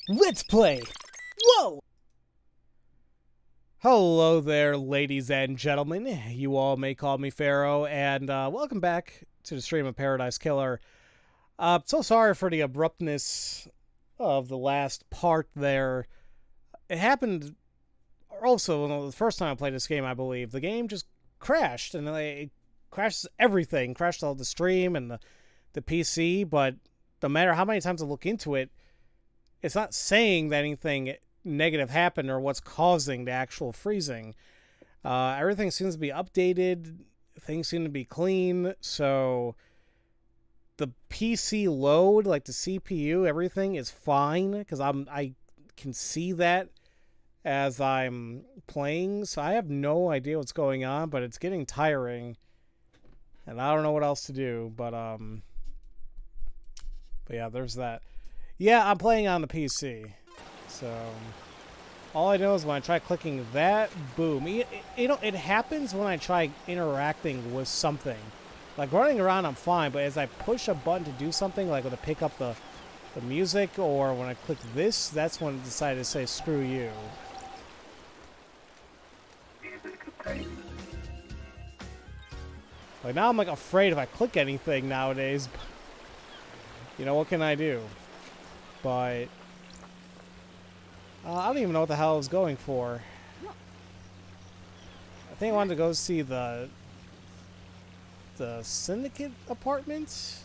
Let's play! Whoa! Hello there, ladies and gentlemen. You all may call me Pharaoh, and welcome back to the stream of Paradise Killer. So sorry for the abruptness of the last part there. It happened also the first time I played this game, I believe. The game just crashed, and it crashes everything. Crashed all the stream and the PC, but no matter how many times I look into it, it's not saying that anything negative happened or what's causing the actual freezing. Everything seems to be updated. Things seem to be clean. So the PC load, like the CPU, everything is fine because I can see that as I'm playing. So I have no idea what's going on, but it's getting tiring, and I don't know what else to do. But yeah, there's that. Yeah, I'm playing on the PC. So all I know is when I try clicking that, boom. It happens when I try interacting with something. Like running around, I'm fine, but as I push a button to do something, like when I pick up the music, or when I click this, that's when it decided to say, screw you. Like now I'm like afraid if I click anything nowadays. You know, what can I do? But I don't even know what the hell I was going for. I think I wanted to go see the syndicate apartments.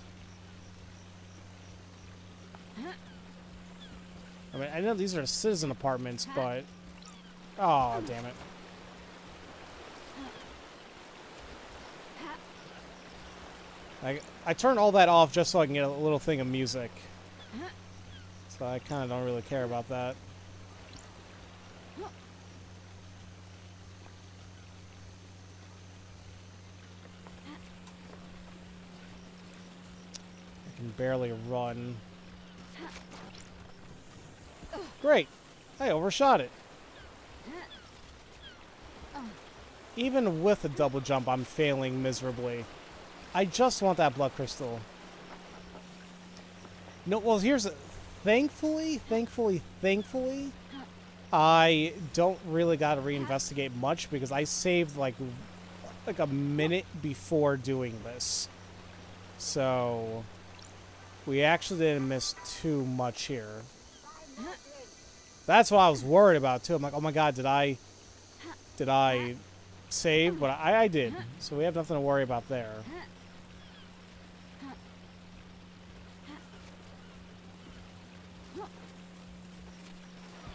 I mean, I know these are citizen apartments, but oh, damn it. I turned all that off just so I can get a little thing of music. So I kind of don't really care about that. I can barely run. Great! I overshot it. Even with a double jump, I'm failing miserably. I just want that blood crystal. No, well, here's the... Thankfully, I don't really gotta reinvestigate much because I saved like a minute before doing this. So we actually didn't miss too much here. That's what I was worried about too. I'm like, oh my god, did I save? But I did. So we have nothing to worry about there.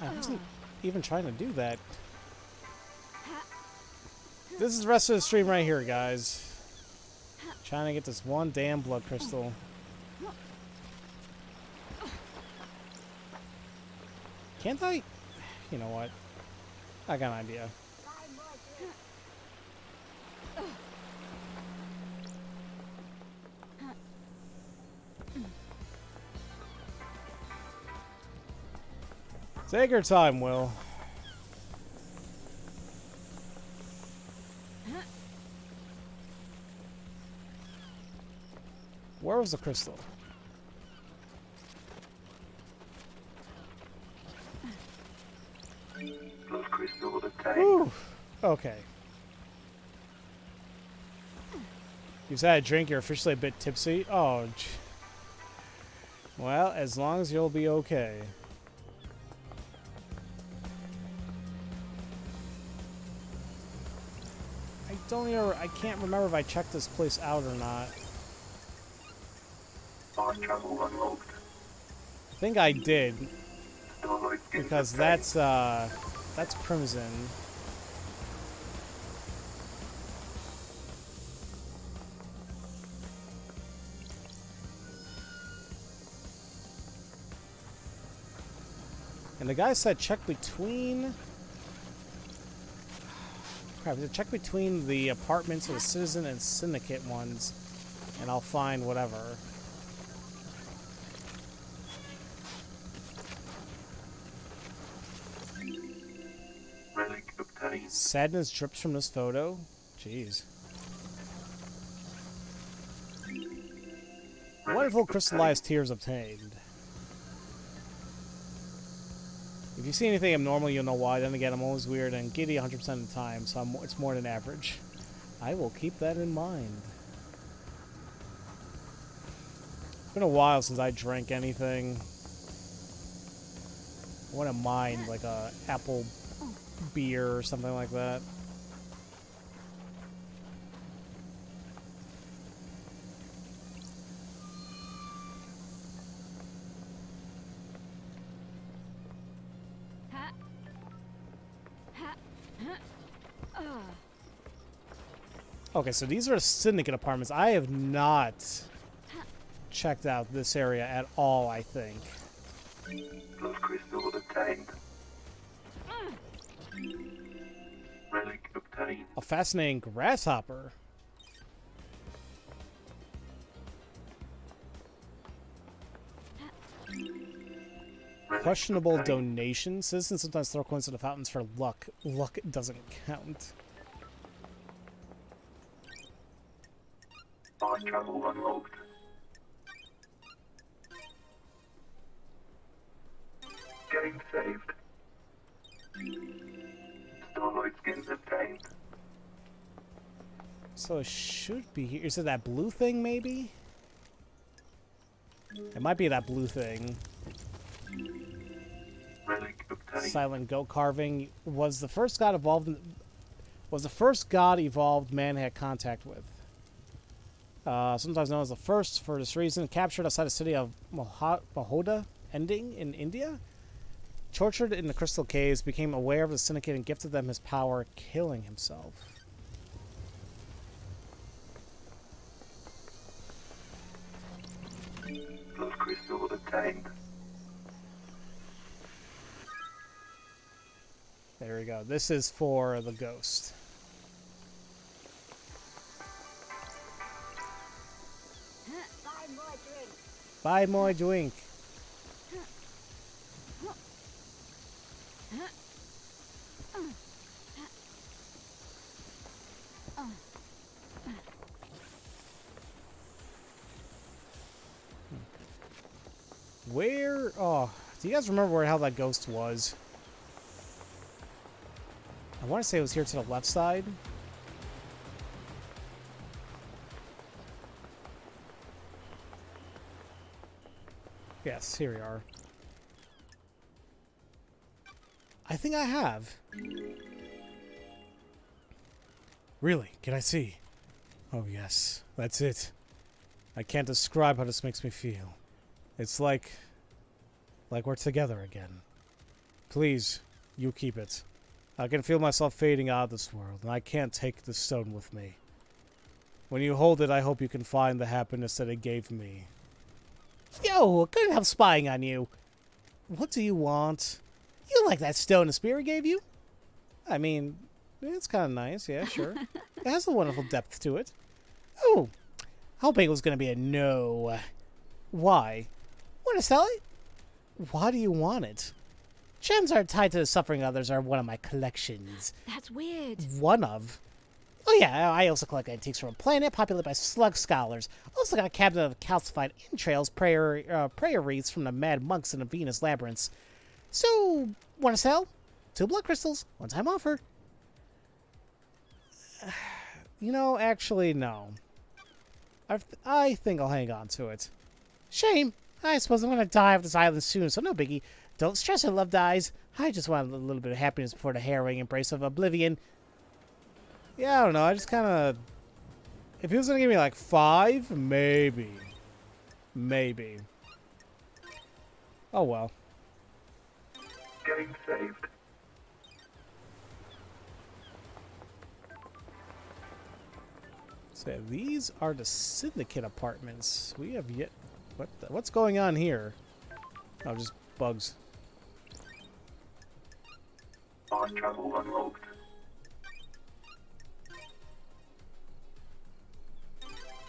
I wasn't even trying to do that. This is the rest of the stream right here, guys. Trying to get this one damn blood crystal. Can't I? You know what? I got an idea. Take your time, Will. Where was the crystal? Blood crystal obtained. Ooh, okay. You've had a drink, you're officially a bit tipsy. Oh, well, as long as you'll be okay. I can't remember if I checked this place out or not. Fast travel unlocked. I think I did. Because that's Crimson. And the guy said check between... Crap, check between the apartments of the Citizen and Syndicate ones, and I'll find whatever. Relic obtained. Sadness drips from this photo? Jeez. Wonderful crystallized tears obtained. If you see anything abnormal, you'll know why. Then again, I'm always weird and giddy 100% of the time, so it's more than average. I will keep that in mind. It's been a while since I drank anything. I wouldn't mind like a apple beer or something like that. Okay, so these are syndicate apartments. I have not checked out this area at all, I think. Blood crystal obtained. Relic obtained. A fascinating grasshopper. Questionable donation. Citizens sometimes throw coins into fountains for luck. Luck doesn't count. Fast travel unlocked. Getting saved. Starlight skins obtained. So it should be here. Is it that blue thing, maybe? It might be that blue thing. Relic obtained. Silent goat carving was the first god evolved. Was the first god evolved man had contact with. Sometimes known as the first for this reason. Captured outside the city of Mahoda, ending in India. Tortured in the crystal caves, became aware of the syndicate and gifted them his power, killing himself. Blood crystal obtained. There we go. This is for the ghost. Buy more drink. Where? Oh, do you guys remember where how that ghost was? I want to say it was here to the left side. Yes, here we are. I think I have. Really? Can I see? Oh yes, that's it. I can't describe how this makes me feel. It's like we're together again. Please, you keep it. I can feel myself fading out of this world, and I can't take the stone with me. When you hold it, I hope you can find the happiness that it gave me. Yo, I couldn't help spying on you. What do you want? You like that stone the spirit gave you? I mean, it's kind of nice, yeah, sure. It has a wonderful depth to it. Oh, hoping it was going to be a no. Why? Want to sell it? Why do you want it? Gems are tied to the suffering others are one of my collections. That's weird. One of? Oh yeah, I also collect antiques from a planet populated by slug scholars. Also got a cabinet of calcified entrails, prayer wreaths from the mad monks in the Venus labyrinths. So, want to sell? 2 blood crystals, one-time offer. You know, actually, no. I think I'll hang on to it. Shame. I suppose I'm going to die off this island soon, so no biggie. Don't stress it, love dies. I just want a little bit of happiness before the harrowing embrace of oblivion. Yeah, I don't know. I just kind of... If he was going to give me like 5, maybe. Maybe. Oh, well. Getting saved. So these are the syndicate apartments. We have yet... What's going on here? Oh, just bugs. Fast travel unlocked.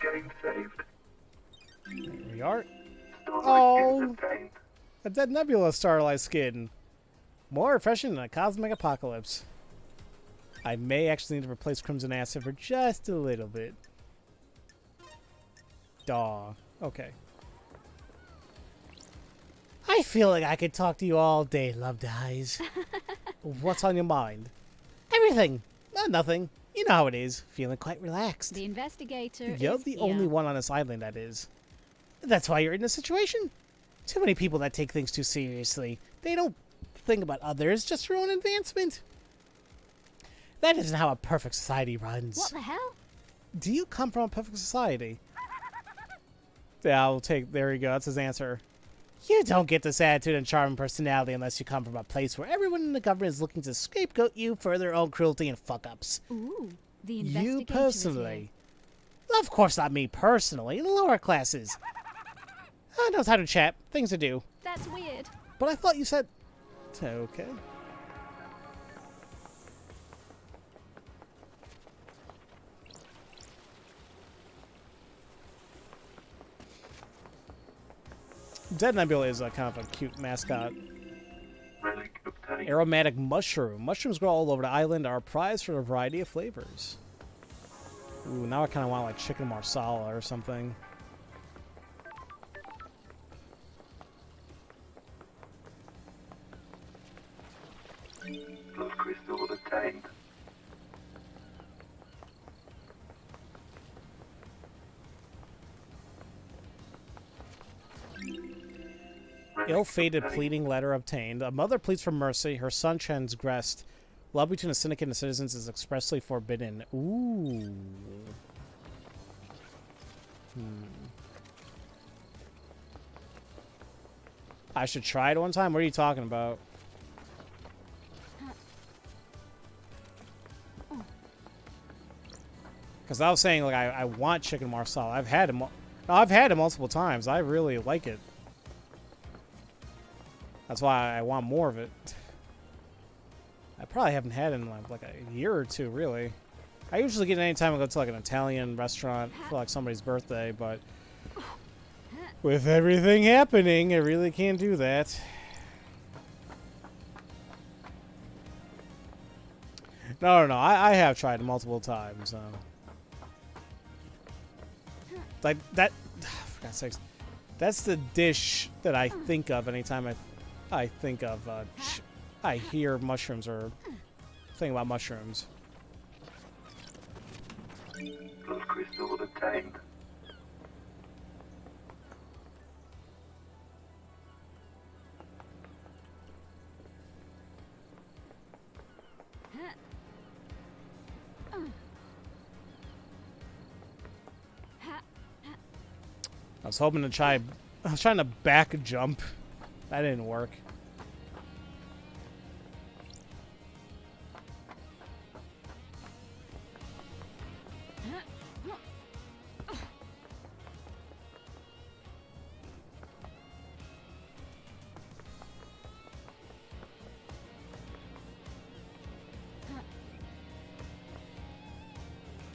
Getting saved. There we are. Starlight Oh. skins obtained. A dead nebula starlight skin. More refreshing than a cosmic apocalypse. I may actually need to replace Crimson Acid for just a little bit. Daw. Okay. I feel like I could talk to you all day, loved eyes. What's on your mind? Everything. Nothing. You know how it is. Feeling quite relaxed. The investigator You're is the here. only one on this island that is. That's why you're in this situation. Too many people that take things too seriously. They don't think about others, just their own advancement. That isn't how a perfect society runs. What the hell? Do you come from a perfect society? Yeah, I'll take... There you go. That's his answer. You don't get this attitude and charming personality unless you come from a place where everyone in the government is looking to scapegoat you for their own cruelty and fuck-ups. Ooh, the investigator You personally. Of course not me personally. The lower classes. No time to chat. Things to do. That's weird. But I thought you said... Okay. Dead Nebula is a kind of a cute mascot. Relic obtained. Aromatic mushroom. Mushrooms grow all over the island, are prized for a variety of flavors. Ooh, now I kind of want like chicken marsala or something. Plus crystal obtained. Relic Ill-fated obtained. pleading letter obtained. A mother pleads for mercy. Her son transgressed. Love between the syndicate and the citizens is expressly forbidden. Ooh. I should try it one time? What are you talking about? Because I was saying, like, I want chicken marsala. I've had it. I've had it multiple times. I really like it. That's why I want more of it. I probably haven't had it in like a year or two, really. I usually get it anytime I go to like an Italian restaurant for like somebody's birthday, but with everything happening, I really can't do that. No. I have tried it multiple times. Like that. For God's sakes, that's the dish that I think of anytime I think of. I hear mushrooms or think about mushrooms. Plus crystal obtained. I was hoping to try. I was trying to back jump. That didn't work.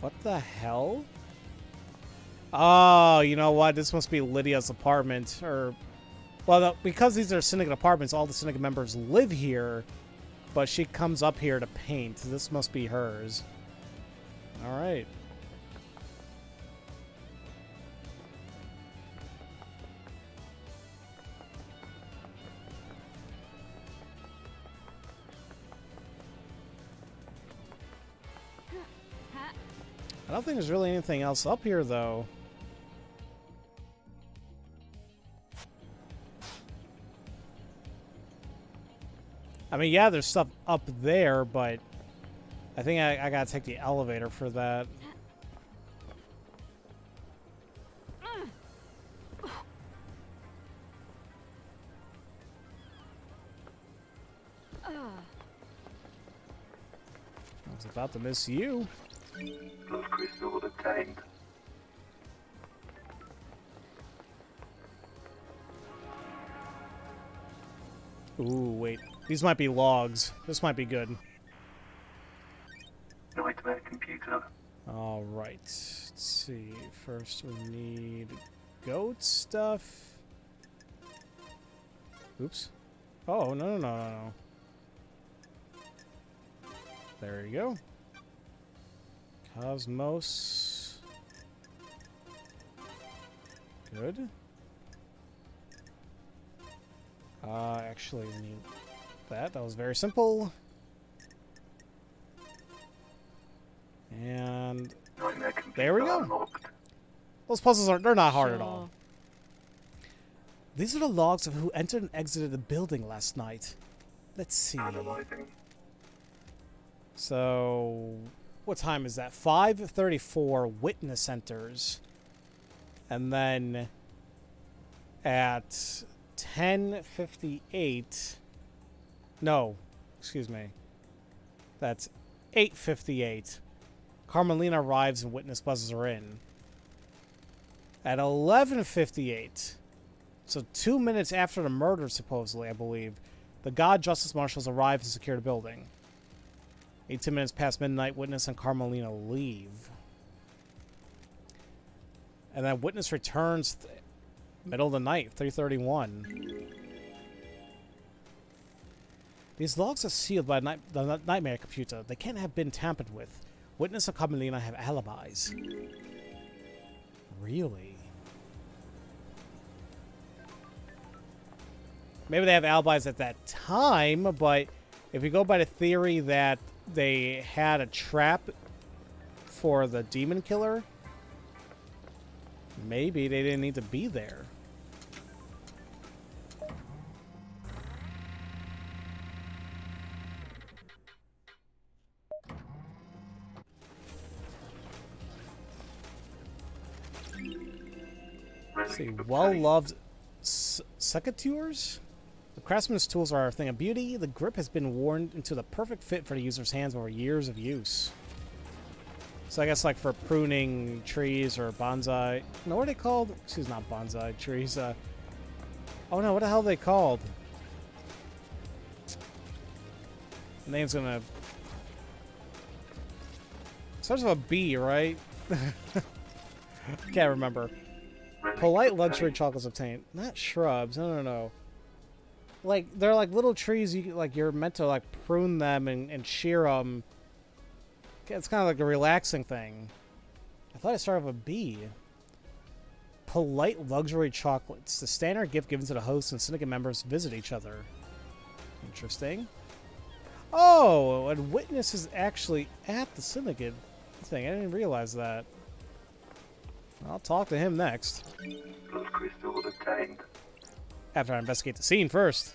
What the hell? Oh, you know what? This must be Lydia's apartment. Or, well, because these are syndicate apartments, all the syndicate members live here, but she comes up here to paint. This must be hers. All right. I don't think there's really anything else up here, though. I mean, yeah, there's stuff up there, but I think I gotta take the elevator for that. I was about to miss you. Plus crystal obtained. Ooh, wait. These might be logs. This might be good. Nightmare computer. Alright. Let's see. First we need goat stuff. Oops. Oh, no. There you go. Cosmos. Good. actually need that. That was very simple. And Nightmare computer there we go. unlocked. Those puzzles they're not hard at all. Sure. These are the logs of who entered and exited the building last night. Let's see. Analyzing. So, what time is that? 5:34. Witness enters, and then at 10:58. No, excuse me. That's 8:58. Carmalina arrives and Witness buzzes her in. At 11:58, so 2 minutes after the murder, supposedly, I believe, the God Justice Marshals arrive and secure the building. 18 minutes past midnight, Witness and Carmalina leave. And then Witness returns middle of the night, 3:31. These logs are sealed by the Nightmare computer. They can't have been tampered with. Witness and Carmalina have alibis. Really? Maybe they have alibis at that time, but if we go by the theory that they had a trap for the demon killer, maybe they didn't need to be there. Let's see, well-loved secateurs? The craftsman's tools are a thing of beauty. The grip has been worn into the perfect fit for the user's hands over years of use. So I guess like for pruning trees or bonsai. No, what are they called? Excuse me, not bonsai trees. Oh no, what the hell are they called? The name's gonna... Starts with a B, right? Can't remember. Polite luxury chocolates obtained. Not shrubs. No. Like, they're like little trees. You're meant to like prune them and shear them. It's kind of like a relaxing thing. I thought it started with a B. Polite luxury chocolates. The standard gift given to the host and syndicate members visit each other. Interesting. Oh, and Witness is actually at the syndicate thing. I didn't realize that. I'll talk to him next. Those crystals obtained. After I investigate the scene first.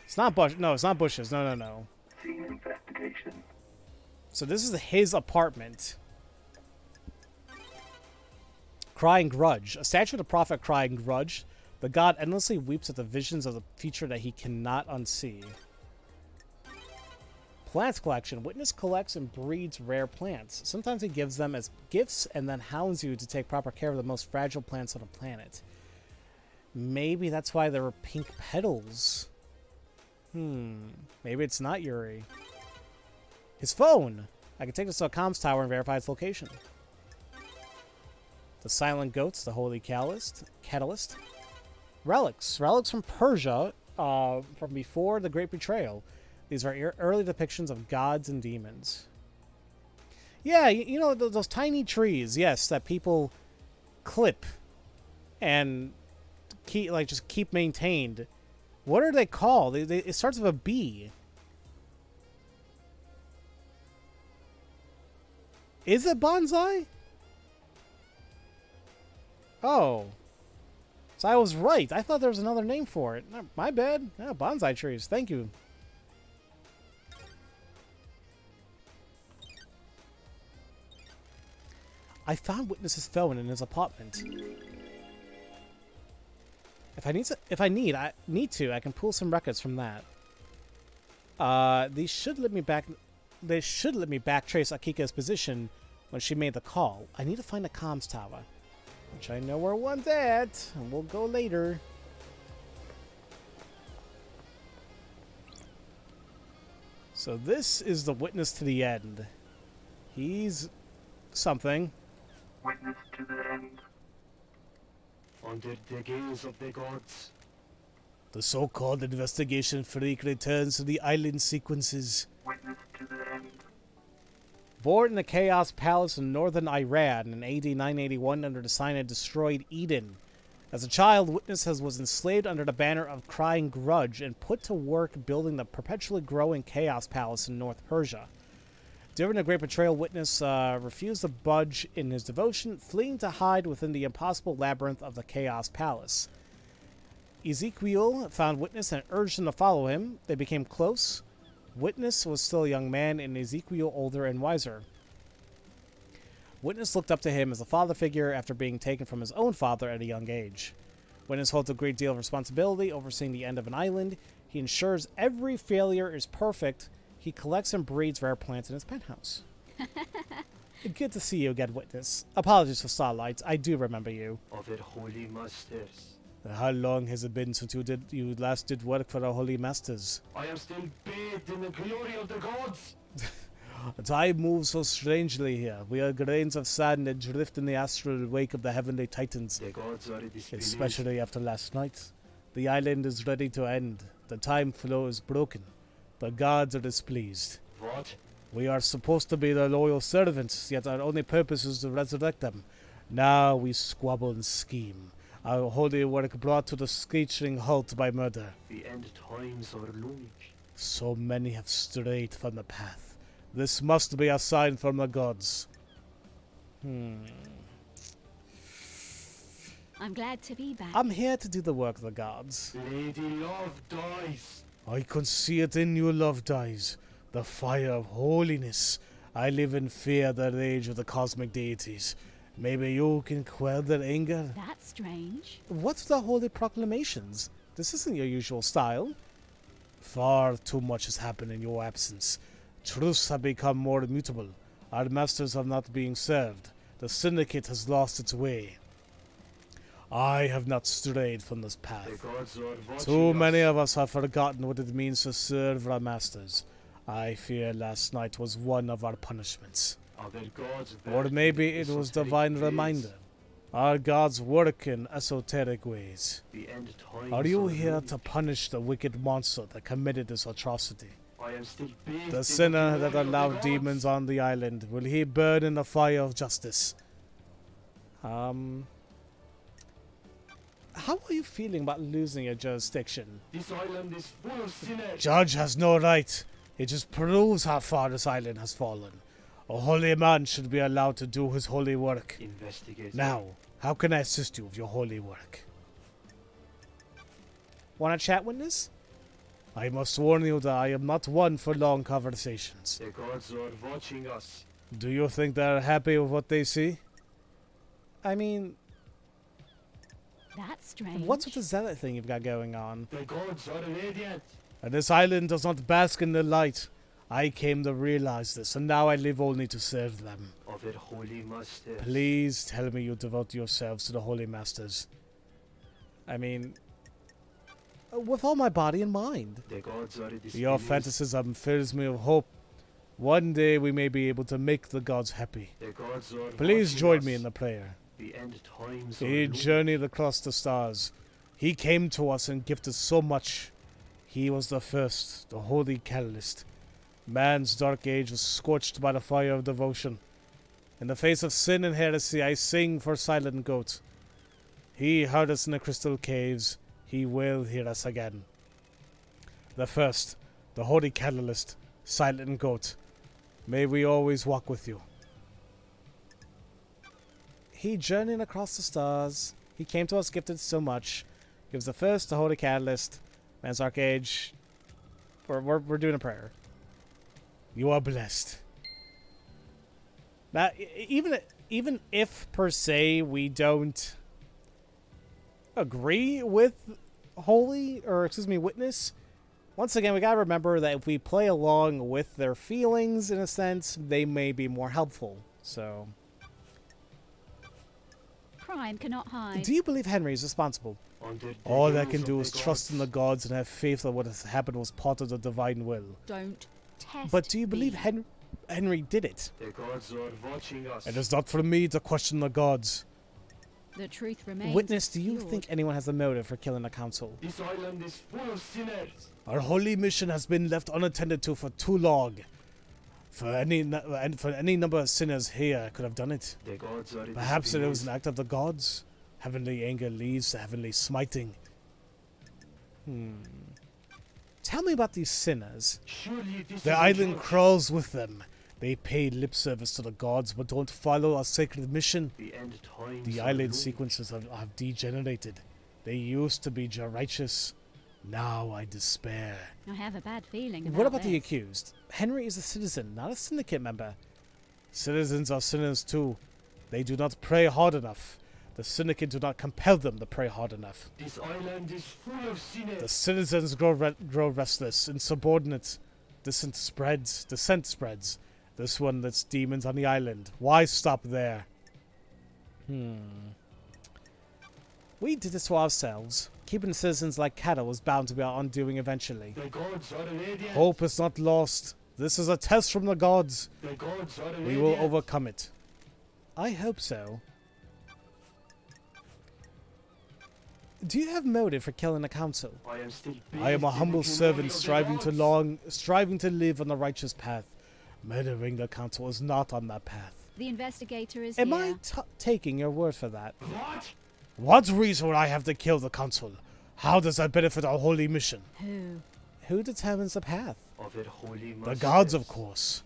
It's not bush. No, it's not bushes. No. Scene investigation. So this is his apartment. Crying grudge. A statue of the prophet crying grudge. The god endlessly weeps at the visions of the future that he cannot unsee. Plants collection. Witness collects and breeds rare plants. Sometimes he gives them as gifts and then hounds you to take proper care of the most fragile plants on the planet. Maybe that's why there were pink petals. Maybe it's not Yuri. His phone! I can take this to a comms tower and verify its location. The silent goats, the holy catalyst. Relics. Relics from Persia, from before the Great Betrayal. These are early depictions of gods and demons. Yeah, you know, those tiny trees, yes, that people clip and just keep maintained. What are they called? It starts with a B. Is it bonsai? Oh. So I was right. I thought there was another name for it. My bad. Yeah, bonsai trees. Thank you. I found Witness's phone in his apartment. If I need to, I can pull some records from that. These should let me back. They should let me backtrace Akika's position when she made the call. I need to find a comms tower, which I know where one's at, and we'll go later. So this is the witness to the end. He's something. Witness to the end. Under the gaze of the gods. The so-called investigation freak returns to the island sequences. Witness to the end. Born in the Chaos Palace in northern Iran in AD 981 under the sign of destroyed Eden, As a child, Witness was enslaved under the banner of Crying Grudge and put to work building the perpetually growing Chaos Palace in North Persia. During the Great Betrayal, Witness refused to budge in his devotion, fleeing to hide within the impossible labyrinth of the Chaos Palace. Ezekiel found Witness and urged him to follow him. They became close. Witness was still a young man, and Ezekiel older and wiser. Witness looked up to him as a father figure after being taken from his own father at a young age. Witness holds a great deal of responsibility overseeing the end of an island. He ensures every failure is perfect. He collects and breeds rare plants in his penthouse. Good to see you again, Witness. Apologies for Starlight. I do remember you. Of it holy masters. How long has it been since you last did work for the Holy Masters? I am still bathed in the glory of the gods. Time moves so strangely here. We are grains of sand that drift in the astral wake of the heavenly titans. The gods are displeased. Especially after last night. The island is ready to end. The time flow is broken. The gods are displeased. What? We are supposed to be their loyal servants, yet our only purpose is to resurrect them. Now we squabble and scheme. Our holy work brought to the screeching halt by murder. The end times are looming. So many have strayed from the path. This must be a sign from the gods. I'm glad to be back. I'm here to do the work of the gods. Lady Love dies. I can see it in your love dies. The fire of holiness. I live in fear the rage of the cosmic deities. Maybe you can quell their anger. That's strange. What's the holy proclamations? This isn't your usual style. Far too much has happened in your absence. Truths have become more immutable. Our masters are not being served. The syndicate has lost its way. I have not strayed from this The path. gods are watching Too many us. of us have forgotten what it means to serve our masters. I fear last night was one of our punishments. Are the gods Or back maybe in it was esoteric divine ways? reminder. Our gods work in esoteric ways. The end times Are you are here looming. to punish the wicked monster that committed this atrocity? I am still bathed The in sinner glory that of the allowed gods. demons on the island, will he burn in the fire of justice? How are you feeling about losing your jurisdiction? This island is full of sinners. Judge has no right. It just proves how far this island has fallen. A holy man should be allowed to do his holy work. Investigate. Now, how can I assist you with your holy work? Want to chat, Witness? I must warn you that I am not one for long conversations. The gods are watching us. Do you think they're happy with what they see? I mean, That's strange. what's with the zealot thing you've got going on? The gods are radiant. And this island does not bask in the light. I came to realize this, and now I live only to serve them. Of it holy masters. Please tell me you devote yourselves to the holy masters. I mean, with all my body and mind. The gods are displeased. Your fanaticism fills me with hope. One day we may be able to make the gods happy. The gods are Please watching join us. me in the prayer. The end times are He looming. journeyed across the stars. He came to us and gifted so much. He was the first, the holy catalyst. Man's dark age was scorched by the fire of devotion. In the face of sin and heresy, I sing for Silent Goat. He heard us in the crystal caves. He will hear us again. The first, the holy catalyst, Silent Goat. May we always walk with you. He journeyed across the stars. He came to us gifted so much. He was the first, the holy catalyst. Man's dark age. We're doing a prayer. You are blessed. Now, even if per se we don't agree with Witness, once again we gotta remember that if we play along with their feelings in a sense, they may be more helpful. So, Crime cannot hide. do you believe Henry is responsible? Under the All I gaze can of do the is trust in the gods. gods and have faith that what has happened was part of the divine will. Don't test But do you believe me. Henry did it? The gods are watching us. It is not for me to question the gods. The truth remains. Witness, do you obscured. think anyone has a motive for killing the council? This island is full of sinners. Our holy mission has been left unattended to for too long. For any number of sinners here could have done it. The gods are Perhaps it was displeased. an act of the gods. Heavenly anger leads to heavenly smiting. Tell me about these sinners. Surely this The is a island joke. crawls with them. They pay lip service to the gods, but don't follow our sacred mission. The end times The are island low. sequences have degenerated. They used to be righteous. Now I despair. I have a bad feeling about What about the this. accused? Henry is a citizen, not a syndicate member. Citizens are sinners too. They do not pray hard enough. The syndicate do not compel them to pray hard enough. This island is full of sinners. The citizens grow restless, insubordinate. Dissent spreads. This one lets demons on the island. Why stop there? We did this to ourselves. Keeping citizens like cattle is bound to be our undoing eventually. The gods are radiant. Hope is not lost. This is a test from the gods. The gods are We will radiant. overcome it. I hope so. Do you have motive for killing the council? I am still I am a bathed in humble the servant glory of the gods. striving to live on the righteous path. Murdering the council is not on that path. The investigator is Am here. I taking your word for that? What? What reason would I have to kill the council? How does that benefit our holy mission? Who? Who determines the path? Of it holy The gods, of mercies. course.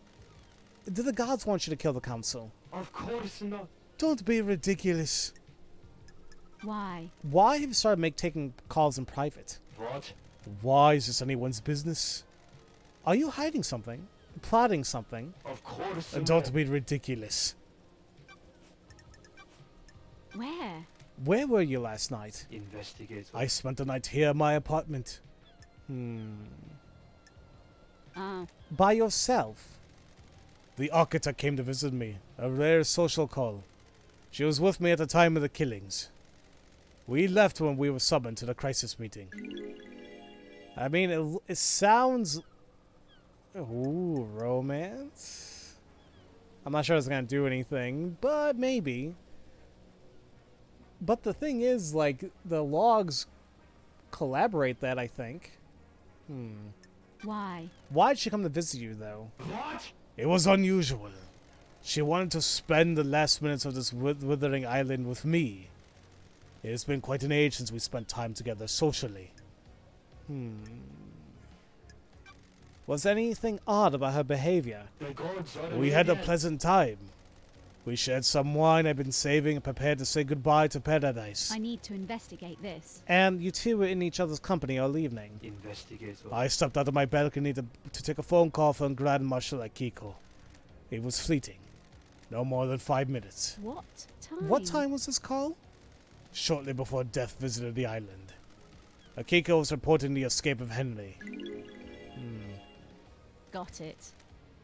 Do the gods want you to kill the council? Of course not. Don't be ridiculous. Why? Why have you started taking calls in private? What? Why is this anyone's business? Are you hiding something? Plotting something? Of course And not. don't be ridiculous. Where? Where were you last night? Investigator. I spent the night here in my apartment. Ah, By yourself? The architect came to visit me. A rare social call. She was with me at the time of the killings. We left when we were summoned to the crisis meeting. I mean, it sounds... Ooh, romance? I'm not sure it's gonna do anything, but maybe. But the thing is, like, the logs collaborate that, I think. why? Why'd she come to visit you, though? What? It was unusual. She wanted to spend the last minutes of this withering island with me. It has been quite an age since we spent time together socially. Was anything odd about her behavior? The gods are We had a radiant. pleasant time. We shared some wine I've been saving and prepared to say goodbye to paradise. I need to investigate this. And you two were in each other's company all evening. Investigator. I stepped out of my balcony to take a phone call from Grand Marshal Akiko. It was fleeting. No more than 5 minutes. What time? What time was this call? Shortly before death visited the island. Akiko was reporting the escape of Henry. Got it.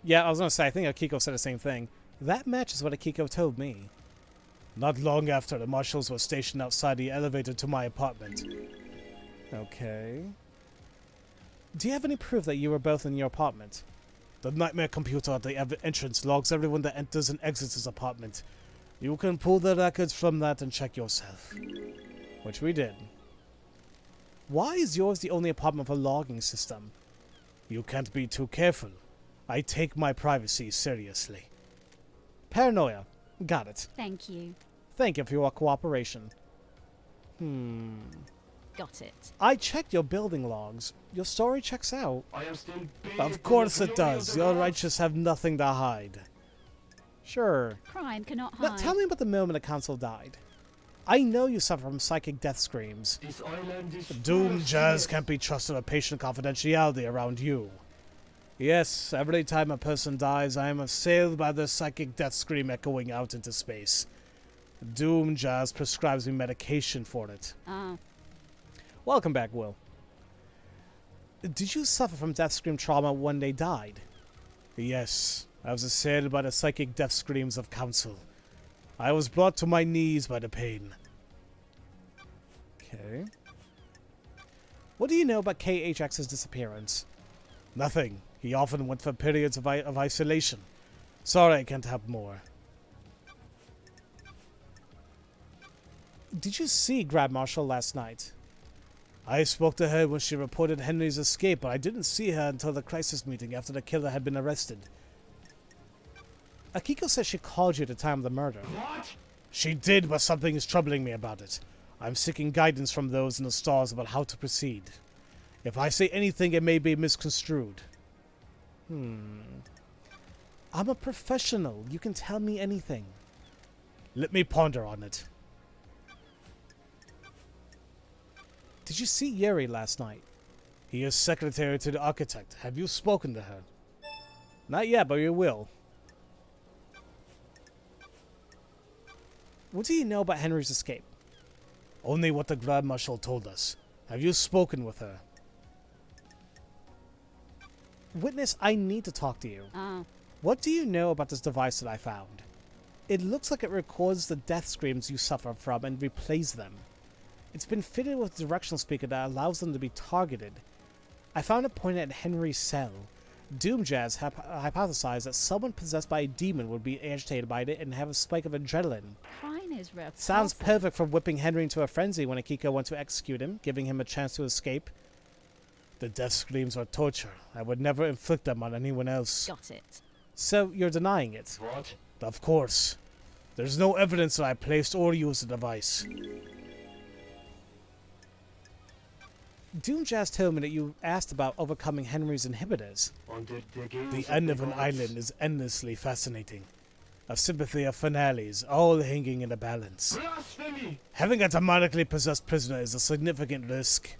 Yeah, I was gonna say, I think Akiko said the same thing. That matches what Akiko told me. Not long after, the marshals were stationed outside the elevator to my apartment. Okay. Do you have any proof that you were both in your apartment? The nightmare computer at the entrance logs everyone that enters and exits his apartment. You can pull the records from that and check yourself. Which we did. Why is yours the only apartment with a logging system? You can't be too careful. I take my privacy seriously. Paranoia. Got it. Thank you. Thank you for your cooperation. Got it. I checked your building logs. Your story checks out. I am still bathed Of in course the it glory of does. the Your gods. righteous have nothing to hide. Sure. Crime cannot Now hide. tell me about the moment the council died. I know you suffer from psychic death screams. This island is full Doom of Jazz sinners. can't be trusted with patient confidentiality around you. Yes, every time a person dies, I am assailed by the psychic death scream echoing out into space. Doom Jazz prescribes me medication for it. Ah, Welcome back, Will. Did you suffer from death scream trauma when they died? Yes, I was assailed by the psychic death screams of council. I was brought to my knees by the pain. Okay. What do you know about KHX's disappearance? Nothing. He often went for periods of isolation. Sorry, I can't help more. Did you see Grand Marshal last night? I spoke to her when she reported Henry's escape, but I didn't see her until the crisis meeting after the killer had been arrested. Akiko says she called you at the time of the murder. What? She did, but something is troubling me about it. I'm seeking guidance from those in the stars about how to proceed. If I say anything, it may be misconstrued. I'm a professional. You can tell me anything. Let me ponder on it. Did you see Yuri last night? He is secretary to the architect. Have you spoken to her? Not yet, but you will. What do you know about Henry's escape? Only what the Grand Marshal told us. Have you spoken with her? Witness, I need to talk to you. Oh. What do you know about this device that I found? It looks like it records the death screams you suffer from and replays them. It's been fitted with a directional speaker that allows them to be targeted. I found it pointed at Henry's cell. Doomjazz hypothesized that someone possessed by a demon would be agitated by it and have a spike of adrenaline. Crime is repulsive. Sounds perfect for whipping Henry into a frenzy when Akiko went to execute him, giving him a chance to escape. The death screams are torture. I would never inflict them on anyone else. Got it. So, you're denying it? What? Of course. There's no evidence that I placed or used the device. Doomjazz told me that you asked about overcoming Henry's inhibitors. Under the gaze The of end the of an gods. island is endlessly fascinating. A sympathy of finales, all hanging in a balance. Blasphemy! Having a demonically possessed prisoner is a significant risk.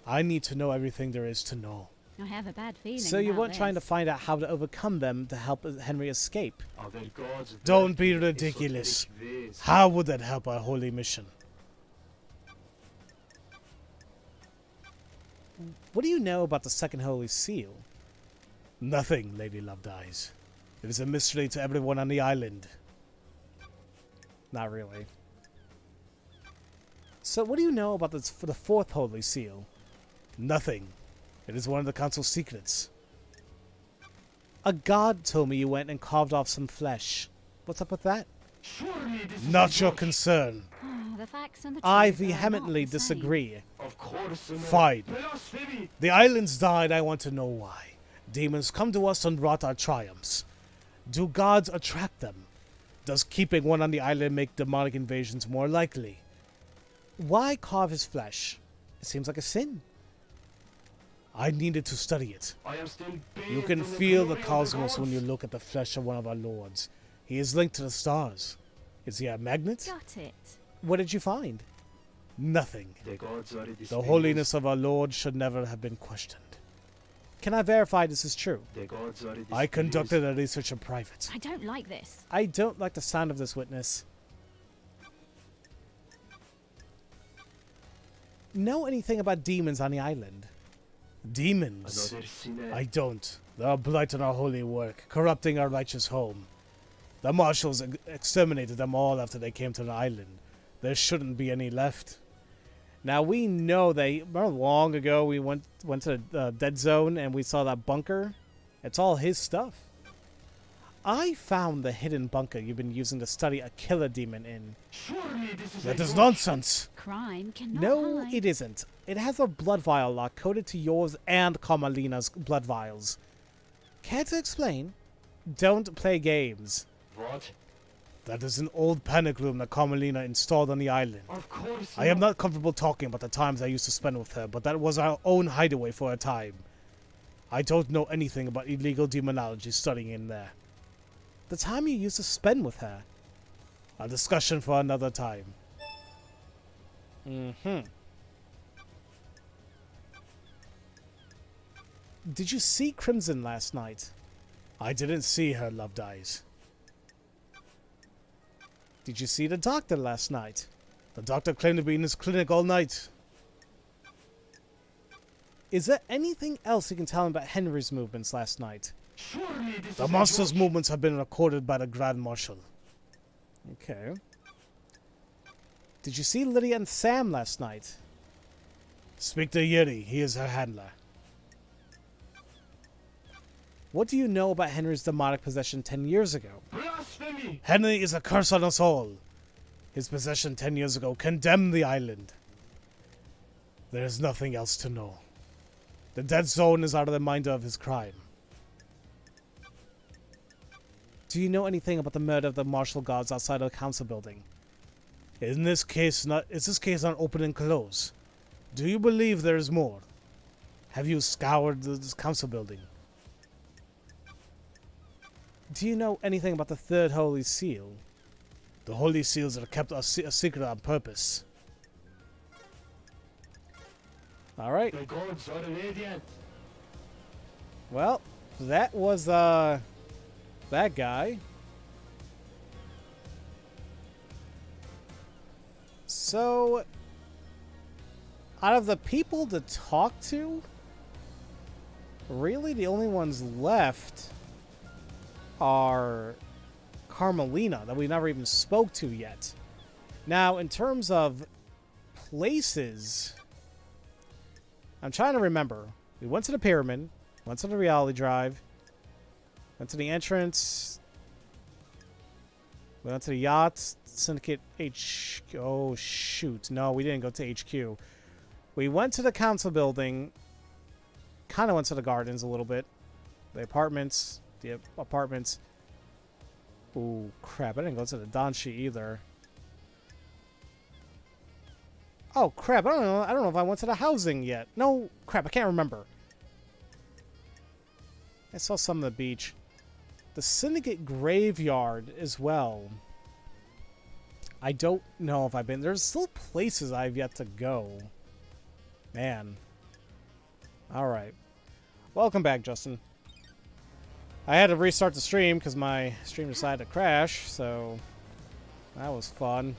I need to know everything there is to know. I have a bad feeling. So you about weren't trying to this. find out how to overcome them to help Henry escape? Our gods Don't work be in ridiculous. esoteric ways. How would that help our holy mission? What do you know about the second holy seal? Nothing, Lady Lovedeyes. It is a mystery to everyone on the island. Not really. So what do you know about the fourth holy seal? Nothing. It is one of the council's secrets. A god told me you went and carved off some flesh. What's up with that? Surely this is Not a your ghost. concern. The facts and the I truth are not vehemently the same. disagree. Of course, no. Fine. Blasphemy! The islands died, I want to know why. Demons come to us and rot our triumphs. Do gods attract them? Does keeping one on the island make demonic invasions more likely? Why carve his flesh? It seems like a sin. I needed to study it. I am still You bathed can in the feel the glory of cosmos when gods. you look at the flesh of one of our lords. He is linked to the stars. Is he a magnet? Got it. What did you find? Nothing. The gods are The holiness of our Lord should never have been questioned. Can I verify this is true? The gods are I conducted a research in private. I don't like this. I don't like the sound of this, Witness. Know anything about demons on the island? Demons? Another sinner. I don't. They are blight on our holy work, corrupting our righteous home. The marshals exterminated them all after they came to the island. There shouldn't be any left. Now we know remember long ago we went to the dead zone and we saw that bunker? It's all his stuff. I found the hidden bunker you've been using to study a killer demon in. Surely this is That a is ghost. nonsense. Crime cannot No, hide. it isn't. It has a blood vial lock coded to yours and Carmalina's blood vials. Care to explain? Don't play games. What? That is an old panic room that Carmalina installed on the island. Of course I am not comfortable talking about the times I used to spend with her, but that was our own hideaway for a time. I don't know anything about illegal demonology studying in there. The time you used to spend with her. A discussion for another time. Did you see Crimson last night? I didn't see her, Lovedeyes. Did you see the doctor last night? The doctor claimed to be in his clinic all night. Is there anything else you can tell me about Henry's movements last night? Surely this The is a monster's ghost. movements have been recorded by the Grand Marshal. Okay. Did you see Lydia and Sam last night? Speak to Yuri. He is her handler. What do you know about Henry's demonic possession 10 years ago? Blasphemy! Henry is a curse on us all. His possession 10 years ago condemned the island. There is nothing else to know. The dead zone is our reminder of his crime. Do you know anything about the murder of the martial guards outside of the council building? In this case, is this case not open and close? Do you believe there is more? Have you scoured this council building? Do you know anything about the third holy seal? The holy seals are kept a secret on purpose. Alright. The gods are radiant. Well, that was, that guy. So, out of the people to talk to, really the only ones left are Carmalina, that we never even spoke to yet. Now, in terms of places, I'm trying to remember. We went to the pyramid, went to the reality drive, went to the entrance, we went to the yacht, Syndicate HQ. Oh, shoot. No, we didn't go to HQ. We went to the council building, kind of went to the gardens a little bit, the apartments. Ooh, crap. I didn't go to the Donshi either. Oh, crap. I don't know if I went to the housing yet. No, crap. I can't remember. I saw some of the beach. The Syndicate graveyard as well. I don't know if I've been. There's still places I've yet to go. Man. Alright. Welcome back, Justin. I had to restart the stream because my stream decided to crash, so that was fun.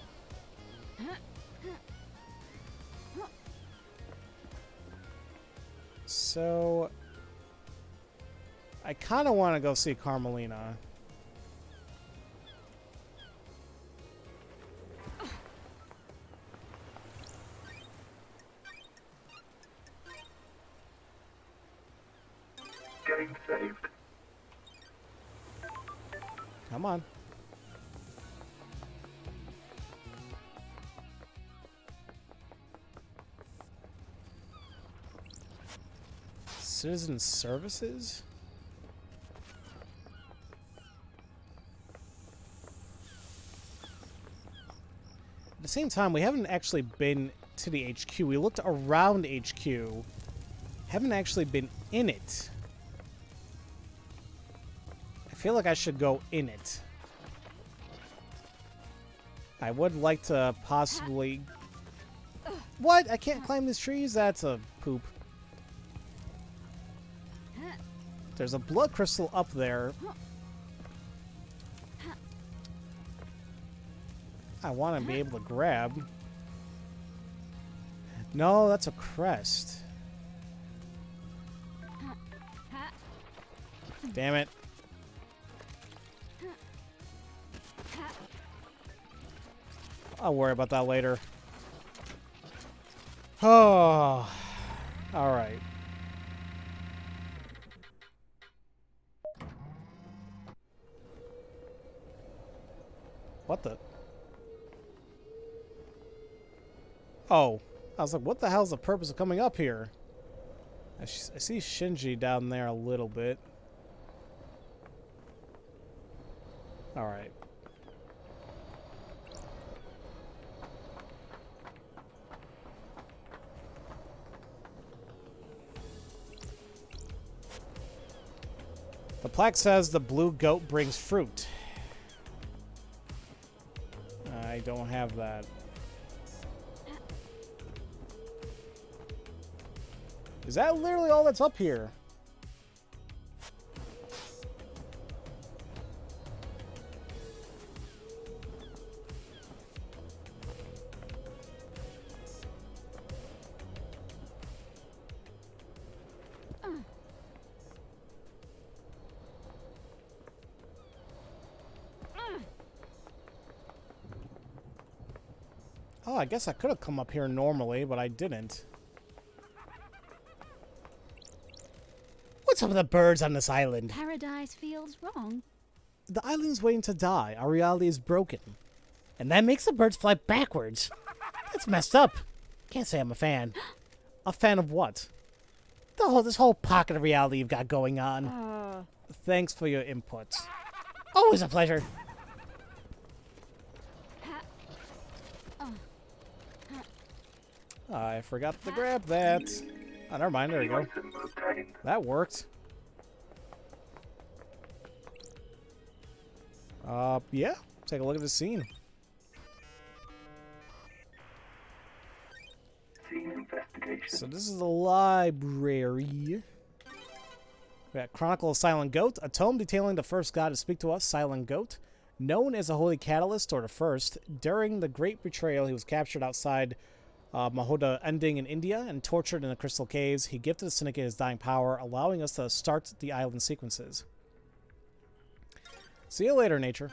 So I kind of want to go see Carmalina. Game saved. Come on. Citizen services? At the same time, we haven't actually been to the HQ. We looked around HQ. Haven't actually been in it. I feel like I should go in it. I would like to possibly... What? I can't climb these trees? That's a poop. There's a blood crystal up there. I want to be able to grab. No, that's a crest. Damn it. I'll worry about that later. Oh, all right. What the? Oh, I was like, what the hell's the purpose of coming up here? I see Shinji down there a little bit. All right. The plaque says the blue goat brings fruit. I don't have that. Is that literally all that's up here? Oh, I guess I could have come up here normally, but I didn't. What's up with the birds on this island? Paradise feels wrong. The island's waiting to die. Our reality is broken. And that makes the birds fly backwards. That's messed up. Can't say I'm a fan. A fan of what? This whole pocket of reality you've got going on. Thanks for your input. Always a pleasure. I forgot to grab that. Oh, never mind. There you go. Item obtained. That worked. Yeah. Take a look at the scene. Scene investigation. So this is the library. We got Chronicle of Silent Goat, a tome detailing the first god to speak to us, Silent Goat. Known as the Holy Catalyst, or the First, during the Great Betrayal, he was captured outside Mahoda Ending in India and tortured in the Crystal Caves. He gifted the Syndicate his dying power, allowing us to start the island sequences. See you later, nature.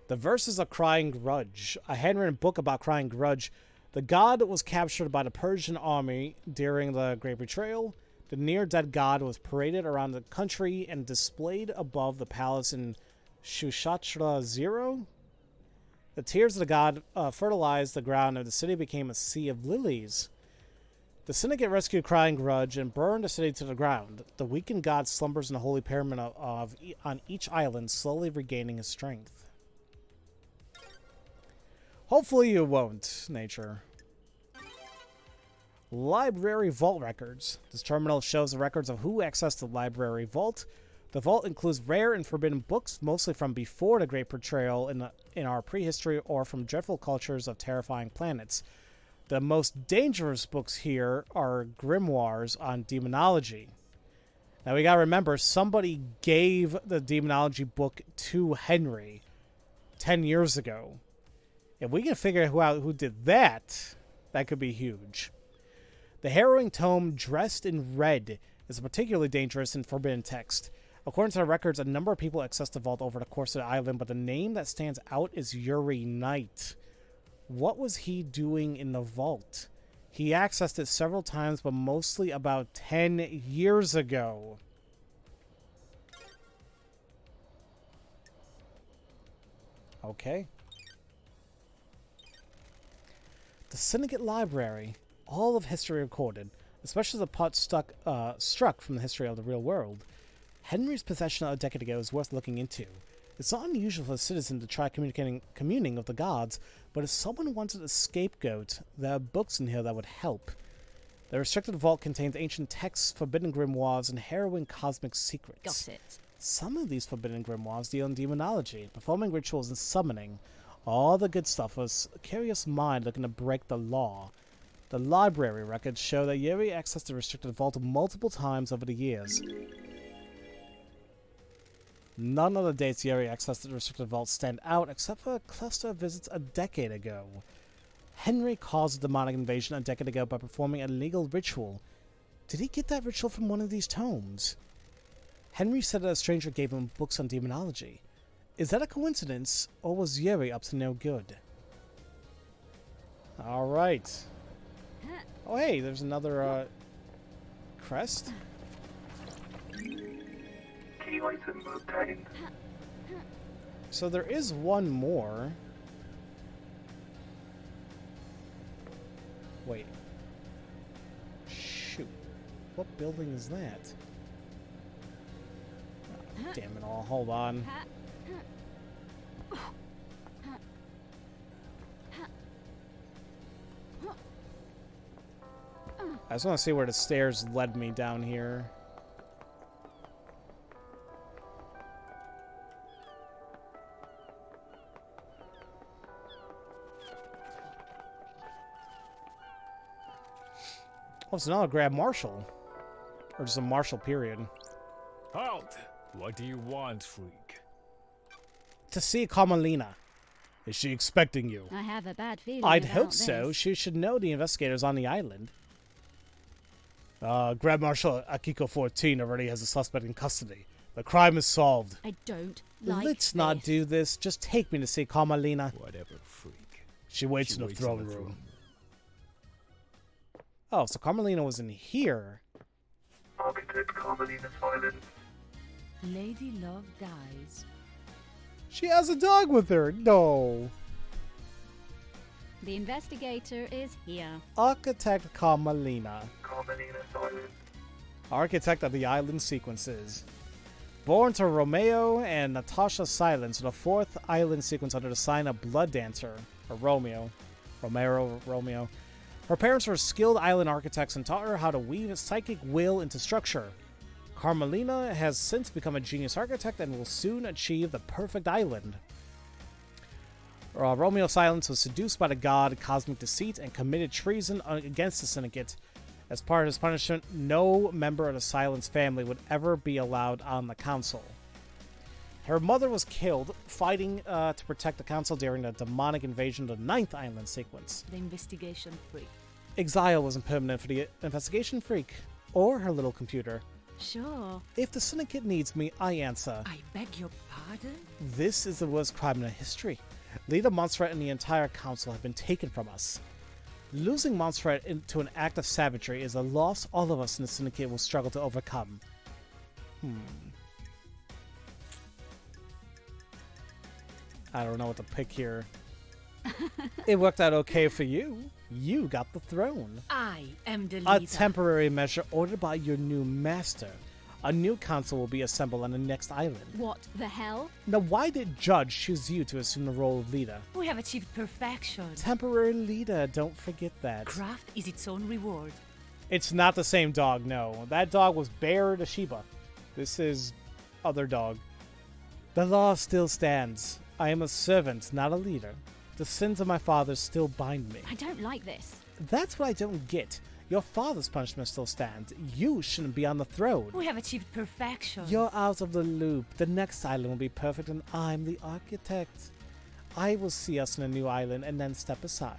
The Verses of Crying Grudge, a handwritten book about Crying Grudge. The god was captured by the Persian army during the Great Betrayal. The near-dead god was paraded around the country and displayed above the palace in Shushatra Zero. The tears of the god fertilized the ground, and the city became a sea of lilies. The Syndicate rescued Crying Grudge and burned the city to the ground. The weakened god slumbers in the holy pyramid on each island, slowly regaining his strength. Hopefully you won't, nature. Library Vault Records. This terminal shows the records of who accessed the library vault. The vault includes rare and forbidden books, mostly from before the Great Betrayal in our prehistory or from dreadful cultures of terrifying planets. The most dangerous books here are grimoires on demonology. Now we gotta remember, somebody gave the demonology book to Henry 10 years ago. If we can figure out who did that, that could be huge. The harrowing tome Dressed in Red is a particularly dangerous and forbidden text. According to the records, a number of people access the vault over the course of the island, but the name that stands out is Yuri Knight. What was he doing in the vault? He accessed it several times, but mostly about 10 years ago. Okay. The Syndicate Library. All of history recorded, especially the parts struck from the history of the real world. Henry's possession a decade ago is worth looking into. It's not unusual for a citizen to try communing with the gods, but if someone wanted a scapegoat, there are books in here that would help. The restricted vault contains ancient texts, forbidden grimoires, and harrowing cosmic secrets. Got it. Some of these forbidden grimoires deal in demonology, performing rituals and summoning. All the good stuff was a curious mind looking to break the law. The library records show that Yuri accessed the restricted vault multiple times over the years. None of the dates Yuri accessed the restricted vault stand out, except for a cluster of visits a decade ago. Henry caused a demonic invasion a decade ago by performing a legal ritual. Did he get that ritual from one of these tomes? Henry said that a stranger gave him books on demonology. Is that a coincidence, or was Yuri up to no good? Alright. Oh hey, there's another, crest? Key item obtained. So there is one more. Wait. Shoot. What building is that? Oh, damn it all. Hold on. I just want to see where the stairs led me down here. Oh, so now I'll grab Marshall. Or just a Marshall period. Halt! What do you want, freak? To see Carmalina. Is she expecting you? I have a bad feeling. I'd about hope so. this. She should know the investigators on the island. Grand Marshal Akiko 14 already has a suspect in custody. The crime is solved. I don't like Let's not this. do this. Just take me to see Carmalina. Whatever, freak. She waits in the throne room. Oh, so Carmalina was in here. Architect Carmalina silent. Lady Love dies. She has a dog with her. No. The investigator is here. Architect Carmalina. Carmalina silent. Architect of the island sequences. Born to Romeo and Natasha Silence, the fourth island sequence under the sign of Blood Dancer, or Romeo. Romero, Romeo. Her parents were skilled island architects and taught her how to weave a psychic will into structure. Carmalina has since become a genius architect and will soon achieve the perfect island. Romeo Silence was seduced by the god Cosmic Deceit and committed treason against the Syndicate. As part of his punishment, no member of the Silence family would ever be allowed on the council. Her mother was killed fighting to protect the council during the demonic invasion of the 9th island sequence. The investigation freak. Exile wasn't permanent for the investigation freak, or her little computer. Sure. If the Syndicate needs me, I answer. I beg your pardon? This is the worst crime in history. Leader Montserrat and the entire council have been taken from us. Losing Montserrat into an act of savagery is a loss all of us in the Syndicate will struggle to overcome. I don't know what to pick here. It worked out okay for you. You got the throne. I am the A leader. temporary measure ordered by your new master. A new council will be assembled on the next island. What the hell? Now, why did Judge choose you to assume the role of leader? We have achieved perfection. Temporary leader, don't forget that. Craft is its own reward. It's not the same dog, no. That dog was Bear the Shiba. This is other dog. The law still stands. I am a servant, not a leader. The sins of my father still bind me. I don't like this. That's what I don't get. Your father's punishment still stands. You shouldn't be on the throne. We have achieved perfection. You're out of the loop. The next island will be perfect and I'm the architect. I will see us in a new island and then step aside.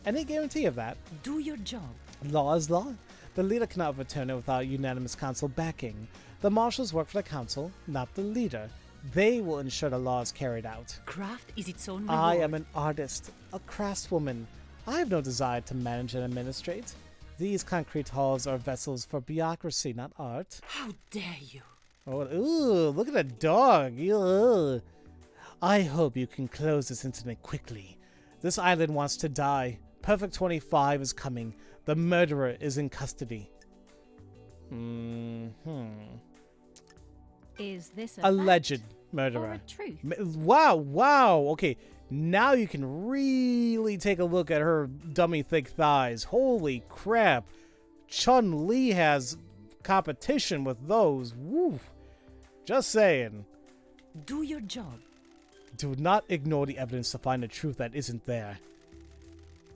Any guarantee of that? Do your job. Law is law. The leader cannot overturn it without unanimous council backing. The marshals work for the council, not the leader. They will ensure the law is carried out. Craft is its own reward. I am an artist, a craftswoman. I have no desire to manage and administrate. These concrete halls are vessels for bureaucracy, not art. How dare you? Oh, ooh, look at that dog. Ugh. I hope you can close this incident quickly. This island wants to die. Perfect 25 is coming. The murderer is in custody. Is this a Alleged fact murderer. or a truth? Wow. Okay, now you can really take a look at her dummy thick thighs. Holy crap. Chun-Li has competition with those. Woo. Just saying. Do your job. Do not ignore the evidence to find the truth that isn't there.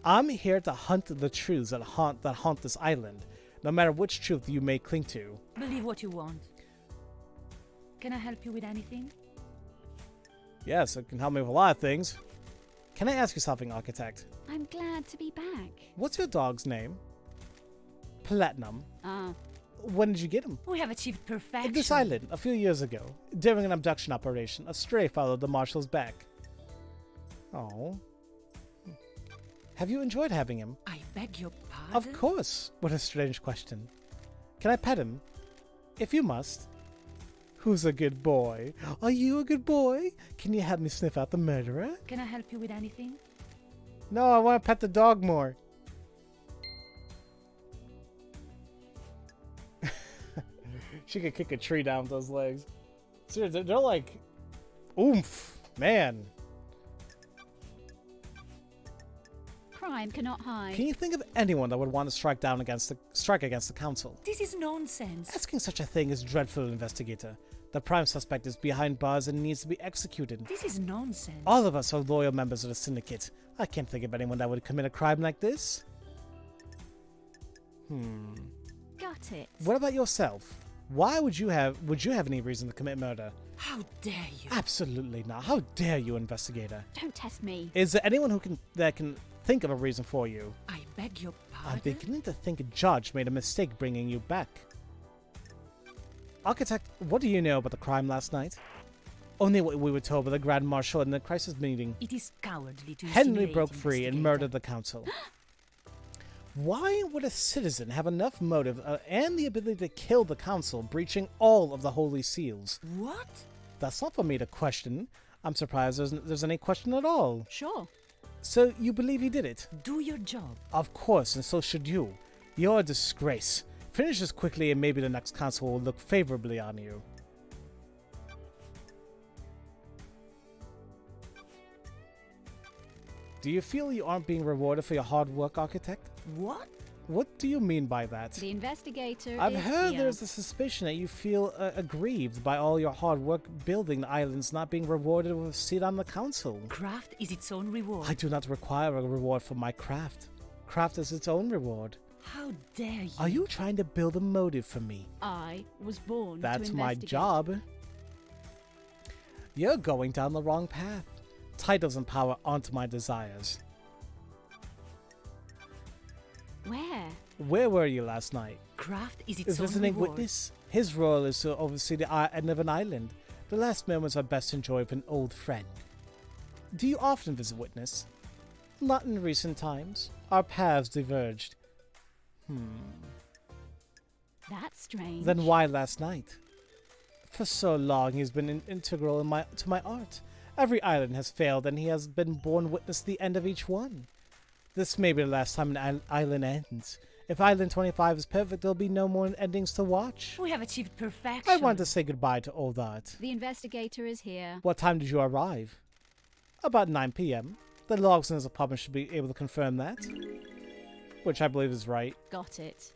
I'm here to hunt the truths that haunt this island, no matter which truth you may cling to. Believe what you want. Can I help you with anything? Yes, it can help me with a lot of things. Can I ask you something, Architect? I'm glad to be back. What's your dog's name? Platinum. When did you get him? We have achieved perfection. At this island, a few years ago, during an abduction operation, a stray followed the marshal's back. Oh. Have you enjoyed having him? I beg your pardon? Of course. What a strange question. Can I pet him? If you must. Who's a good boy? Are you a good boy? Can you help me sniff out the murderer? Can I help you with anything? No, I want to pet the dog more. She could kick a tree down with those legs. Seriously, they're like, oomph, man. Crime cannot hide. Can you think of anyone that would want to strike against the council? This is nonsense. Asking such a thing is dreadful, investigator. The prime suspect is behind bars and needs to be executed. This is nonsense. All of us are loyal members of the syndicate. I can't think of anyone that would commit a crime like this. Got it. What about yourself? Why would you have any reason to commit murder? How dare you? Absolutely not. How dare you, investigator? Don't test me. Is there anyone that can think of a reason for you? I beg your I'm pardon? beginning to think a judge made a mistake bringing you back. Architect, what do you know about the crime last night? Only what we were told by the Grand Marshal in the crisis meeting. It is cowardly to Henry insinuate, broke free and investigator. murdered the council. Why would a citizen have enough motive and the ability to kill the council, breaching all of the holy seals? What? That's not for me to question. I'm surprised there's any question at all. Sure. So you believe he did it? Do your job. Of course, and so should you. You're a disgrace. Finish this quickly and maybe the next council will look favorably on you. Do you feel you aren't being rewarded for your hard work, Architect? What? What do you mean by that? The investigator I've is heard here. there's a suspicion that you feel aggrieved by all your hard work building the islands not being rewarded with a seat on the council. Craft is its own reward. I do not require a reward for my craft. Craft is its own reward. How dare you? Are you trying to build a motive for me? I was born That's to my investigate. job. You're going down the wrong path. Titles and power aren't my desires. Where were you last night? Craft is its Is own visiting reward. witness? His role is to oversee the end of an island. The last moments are best enjoyed with an old friend. Do you often visit witness? Not in recent times. Our paths diverged. That's strange. Then why last night? For so long he's been integral to my art. Every island has failed and he has been born witness to the end of each one. This may be the last time an island ends. If Island 25 is perfect, there'll be no more endings to watch. We have achieved perfection. I want to say goodbye to old art. The investigator is here. What time did you arrive? About 9 p.m. The logs in his apartment should be able to confirm that. Which I believe is right. Got it.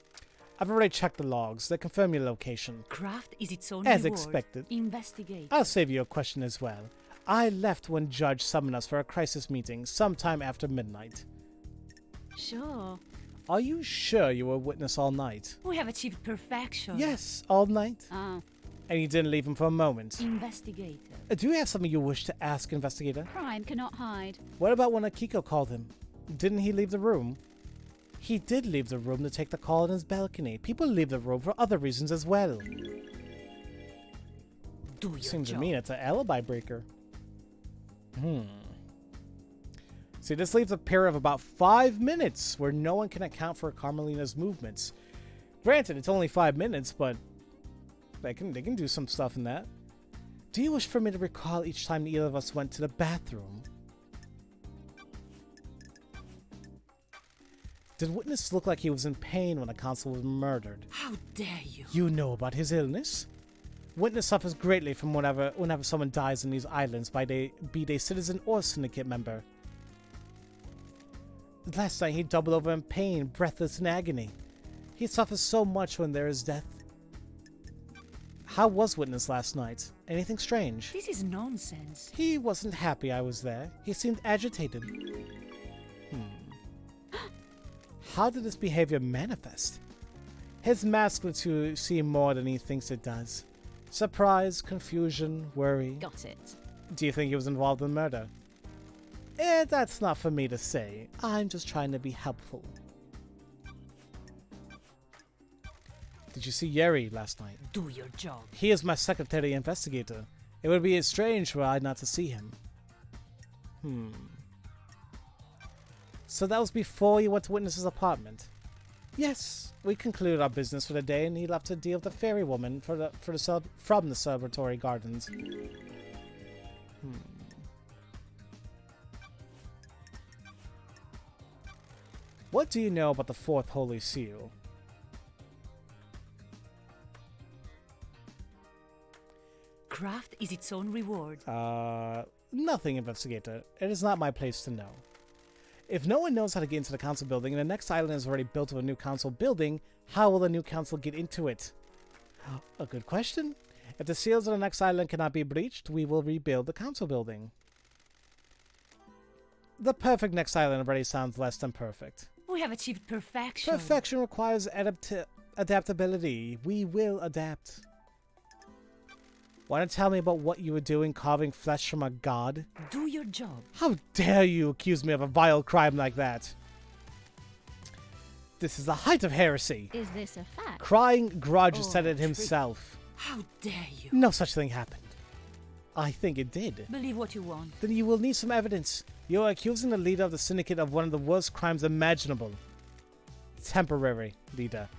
I've already checked the logs. They confirm your location. Craft is its own As reward. expected. Investigate. I'll save you a question as well. I left when Judge summoned us for a crisis meeting sometime after midnight. Sure. Are you sure you were witness all night? We have achieved perfection. Yes, all night. Ah, And you didn't leave him for a moment. Investigator. Do you have something you wish to ask, Investigator? crime cannot hide. What about when Akiko called him? Didn't he leave the room? He did leave the room to take the call on his balcony. People leave the room for other reasons as well. Do your Seems to job. me it's an alibi breaker. See, this leaves a period of about 5 minutes where no one can account for Carmalina's movements. Granted, it's only 5 minutes, but they can do some stuff in that. Do you wish for me to recall each time either of us went to the bathroom? Did Witness look like he was in pain when the consul was murdered? How dare you? You know about his illness? Witness suffers greatly from whenever someone dies in these islands, be they citizen or syndicate member. Last night he doubled over in pain, breathless in agony. He suffers so much when there is death. How was Witness last night? Anything strange? This is nonsense. He wasn't happy I was there. He seemed agitated. How did this behavior manifest? His mask lets you see more than he thinks it does. Surprise, confusion, worry. Got it. Do you think he was involved in murder? That's not for me to say. I'm just trying to be helpful. Did you see Yeri last night? Do your job. He is my secretary investigator. It would be strange were I not to see him. So that was before you went to Witness's apartment? Yes, we concluded our business for the day and he left to deal with the fairy woman from the celebratory gardens. What do you know about the fourth holy seal? Craft is its own reward. Nothing, investigator. It is not my place to know. If no one knows how to get into the council building and the next island is already built with a new council building, how will the new council get into it? A good question. If the seals of the next island cannot be breached, we will rebuild the council building. The perfect next island already sounds less than perfect. We have achieved perfection. Perfection requires adaptability. We will adapt. Want to tell me about what you were doing carving flesh from a god? Do your job. How dare you accuse me of a vile crime like that? This is the height of heresy. Is this a fact? Crying Grudge Oh, said it trick. himself. How dare you? No such thing happened. I think it did. Believe what you want. Then you will need some evidence. You are accusing the leader of the syndicate of one of the worst crimes imaginable. Temporary leader.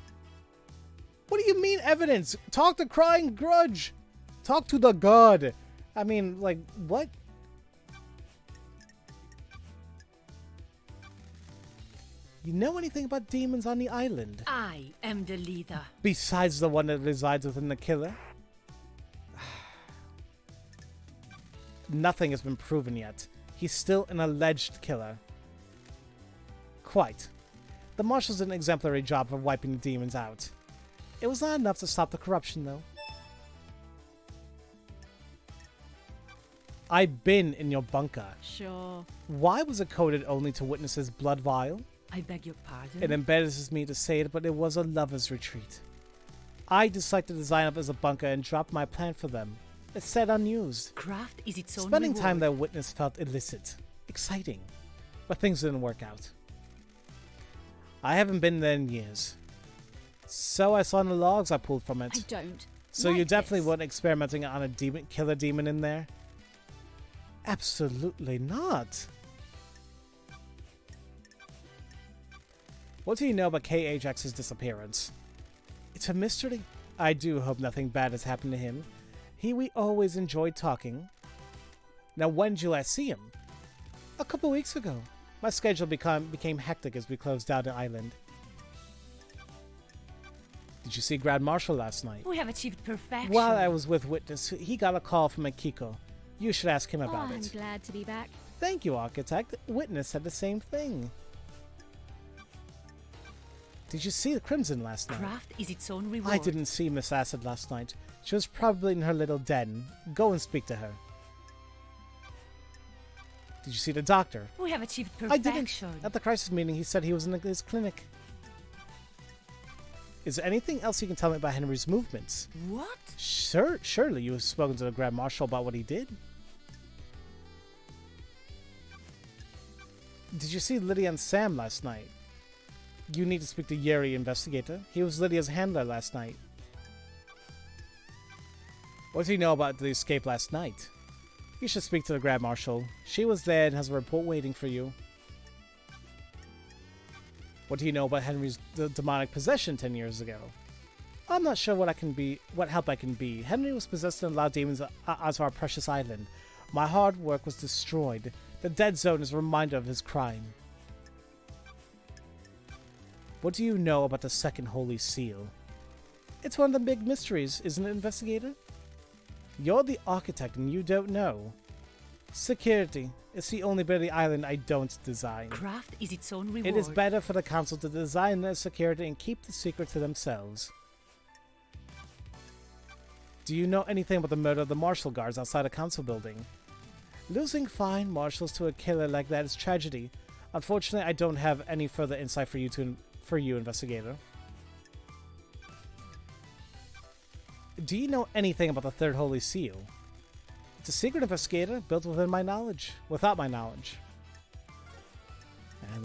What do you mean evidence? Talk to Crying Grudge. Talk to the god. I mean, like, what? You know anything about demons on the island? I am the leader. Besides the one that resides within the killer? Nothing has been proven yet. He's still an alleged killer. Quite. The marshals did an exemplary job of wiping the demons out. It was not enough to stop the corruption, though. I've been in your bunker. Sure. Why was it coded only to Witness's blood vial? I beg your pardon. It embarrasses me to say it, but it was a lover's retreat. I disliked the design of it as a bunker and dropped my plan for them. It sat unused. Craft is its own Spending reward. time there, Witness felt illicit, exciting, but things didn't work out. I haven't been there in years. So I saw in the logs I pulled from it. I don't. So like you definitely this. weren't experimenting on a killer demon in there? Absolutely not. What do you know about KHX's disappearance? It's a mystery. I do hope nothing bad has happened to him. We always enjoyed talking. Now, when did you last see him? A couple weeks ago. My schedule became hectic as we closed down the island. Did you see Grand Marshal last night? We have achieved perfection. While I was with Witness, he got a call from Akiko. You should ask him Oh, about I'm it. glad to be back. Thank you, Architect. Witness said the same thing. Did you see the Crimson last night? Craft is its own reward. I didn't see Miss Acid last night. She was probably in her little den. Go and speak to her. Did you see the doctor? We have achieved I perfection. didn't. At the crisis meeting, he said he was in his clinic. Is there anything else you can tell me about Henry's movements? What? Surely you have spoken to the Grand Marshal about what he did. Did you see Lydia and Sam last night? You need to speak to Yuri, investigator. He was Lydia's handler last night. What do you know about the escape last night? You should speak to the Grand Marshal. She was there and has a report waiting for you. What do you know about Henry's demonic possession 10 years ago? I'm not sure what help I can be. Henry was possessed and allowed demons onto our precious island. My hard work was destroyed. The dead zone is a reminder of his crime. What do you know about the second Holy Seal? It's one of the big mysteries, isn't it, investigator? You're the architect and you don't know. Security. It's the only bit of the island I don't design. Craft is its own reward. It is better for the council to design their security and keep the secret to themselves. Do you know anything about the murder of the marshal guards outside the council building? Losing fine marshals to a killer like that is tragedy. Unfortunately, I don't have any further insight for you, investigator. Do you know anything about the Third Holy Seal? It's a secret, investigator, built without my knowledge. And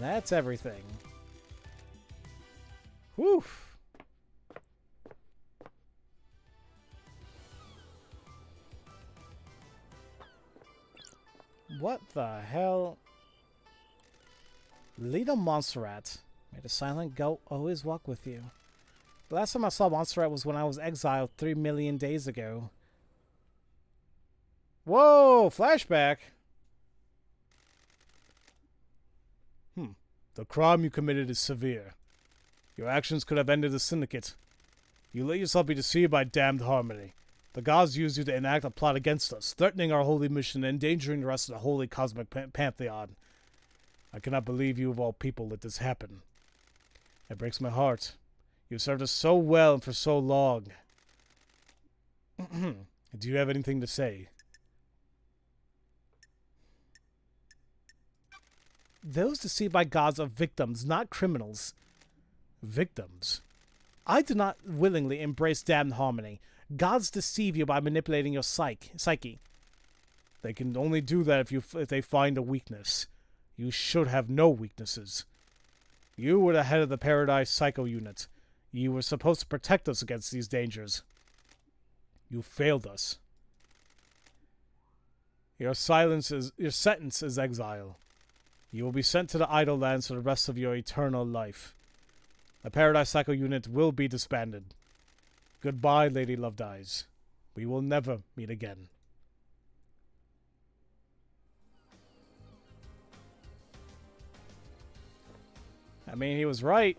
that's everything. Whew. What the hell? Lita Montserrat. May the silent goat always walk with you. The last time I saw Montserrat was when I was exiled 3 million days ago. Whoa! Flashback! The crime you committed is severe. Your actions could have ended the syndicate. You let yourself be deceived by damned harmony. The gods used you to enact a plot against us, threatening our holy mission and endangering the rest of the holy cosmic pantheon. I cannot believe you of all people let this happen. It breaks my heart. You served us so well and for so long. Do you have anything to say? Those deceived by gods are victims, not criminals. Victims? I do not willingly embrace damned harmony. Gods deceive you by manipulating your psyche. They can only do that if they find a weakness. You should have no weaknesses. You were the head of the Paradise Psycho Unit. You were supposed to protect us against these dangers. You failed us. Your sentence is exile. You will be sent to the Idle Lands for the rest of your eternal life. The Paradise Psycho Unit will be disbanded. Goodbye, Lady Loved Eyes. We will never meet again. I mean, he was right.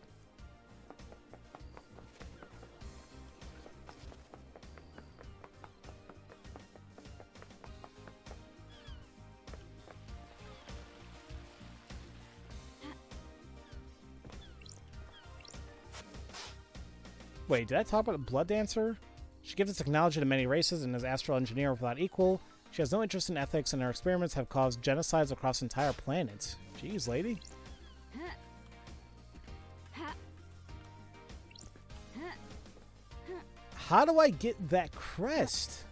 Wait, did I talk about a blood dancer? She gives its technology to many races and is astral engineer without equal. She has no interest in ethics, and her experiments have caused genocides across entire planets. Jeez, lady. How do I get that crest?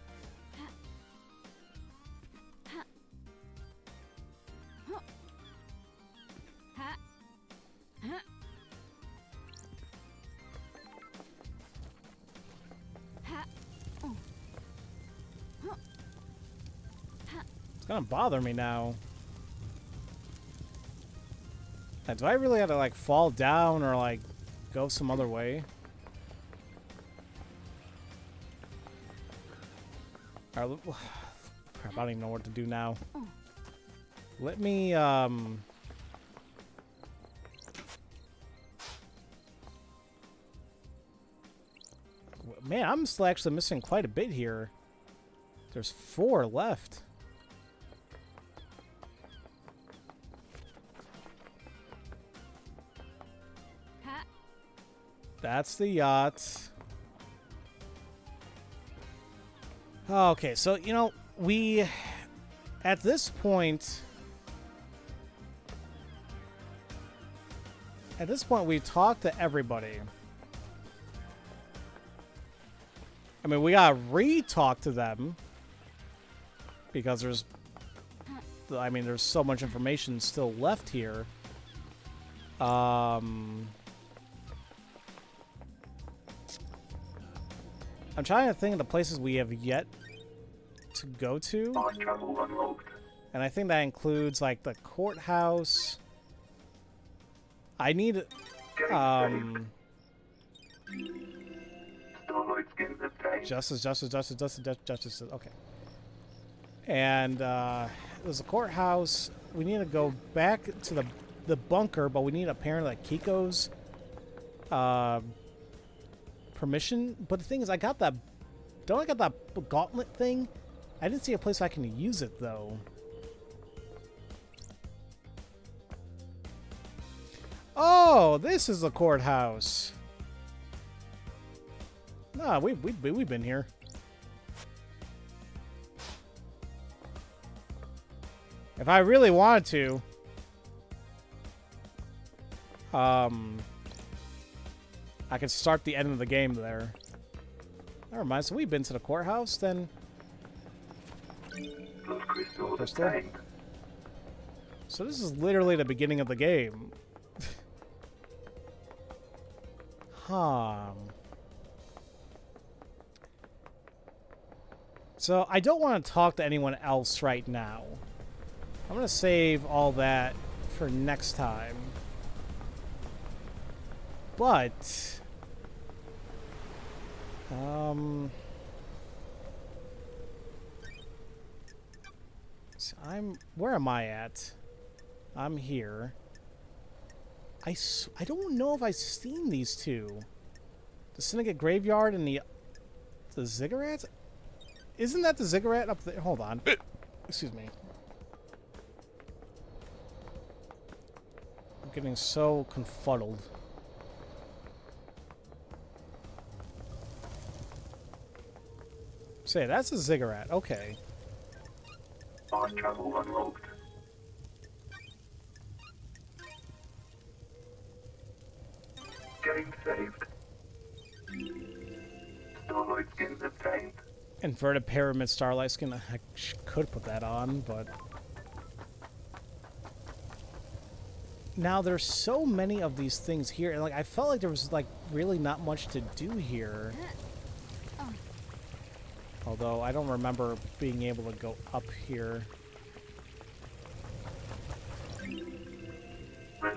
It's gonna bother me now. Do I really have to like fall down or like go some other way? Alright, crap, I don't even know what to do now. Let me man, I'm still actually missing quite a bit here. There's 4 left. That's the yacht. Okay, so, you know, we... At this point... At this point, we talked to everybody. I mean, we gotta re-talk to them. Because there's... I mean, there's so much information still left here. I'm trying to think of the places we have yet to go to. Travel unlocked. And I think that includes, like, the courthouse. I need... Starlight skins obtained. Justice. Okay. And, there's a courthouse. We need to go back to the bunker, but we need apparently, like, Kiko's, permission. But the thing is, I got that... Don't I got that gauntlet thing? I didn't see a place I can use it, though. Oh, this is the courthouse. Nah, we've been here. If I really wanted to, I could start the end of the game there. Never mind. So we've been to the courthouse, then. Blood crystals Crystal? obtained. So this is literally the beginning of the game. So I don't want to talk to anyone else right now. I'm going to save all that for next time. But... so where am I at? I'm here. I don't know if I've seen these two. The Syndicate Graveyard and the Ziggurat? Isn't that the Ziggurat up there? Hold on. Excuse me. I'm getting so confuddled. Say, that's a Ziggurat. Okay. Fast travel unlocked. Game saved. Starlight skins obtained. Inverted Pyramid Starlight Skin. I could put that on, but... Now, there's so many of these things here, and like I felt like there was like really not much to do here. Although, I don't remember being able to go up here.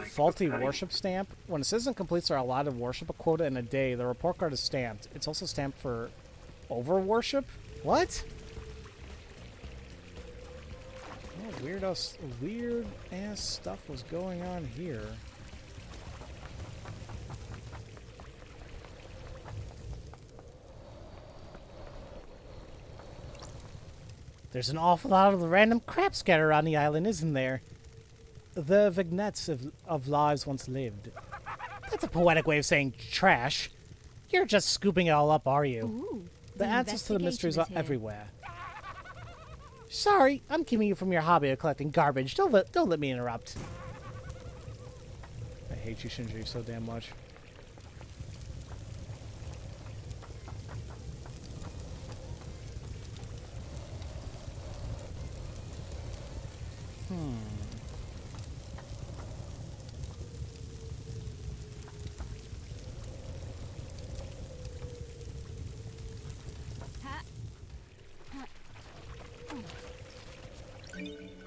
Faulty worship stamp. When a citizen completes their allotted worship quota in a day, the report card is stamped. It's also stamped for over worship? What? Oh, weird ass stuff was going on here. There's an awful lot of random crap scattered around the island, isn't there? The vignettes of lives once lived. That's a poetic way of saying trash. You're just scooping it all up, are you? Ooh. The answers to the mysteries are investigation is here. everywhere. Sorry, I'm keeping you from your hobby of collecting garbage. Don't let me interrupt. I hate you, Shinji, so damn much.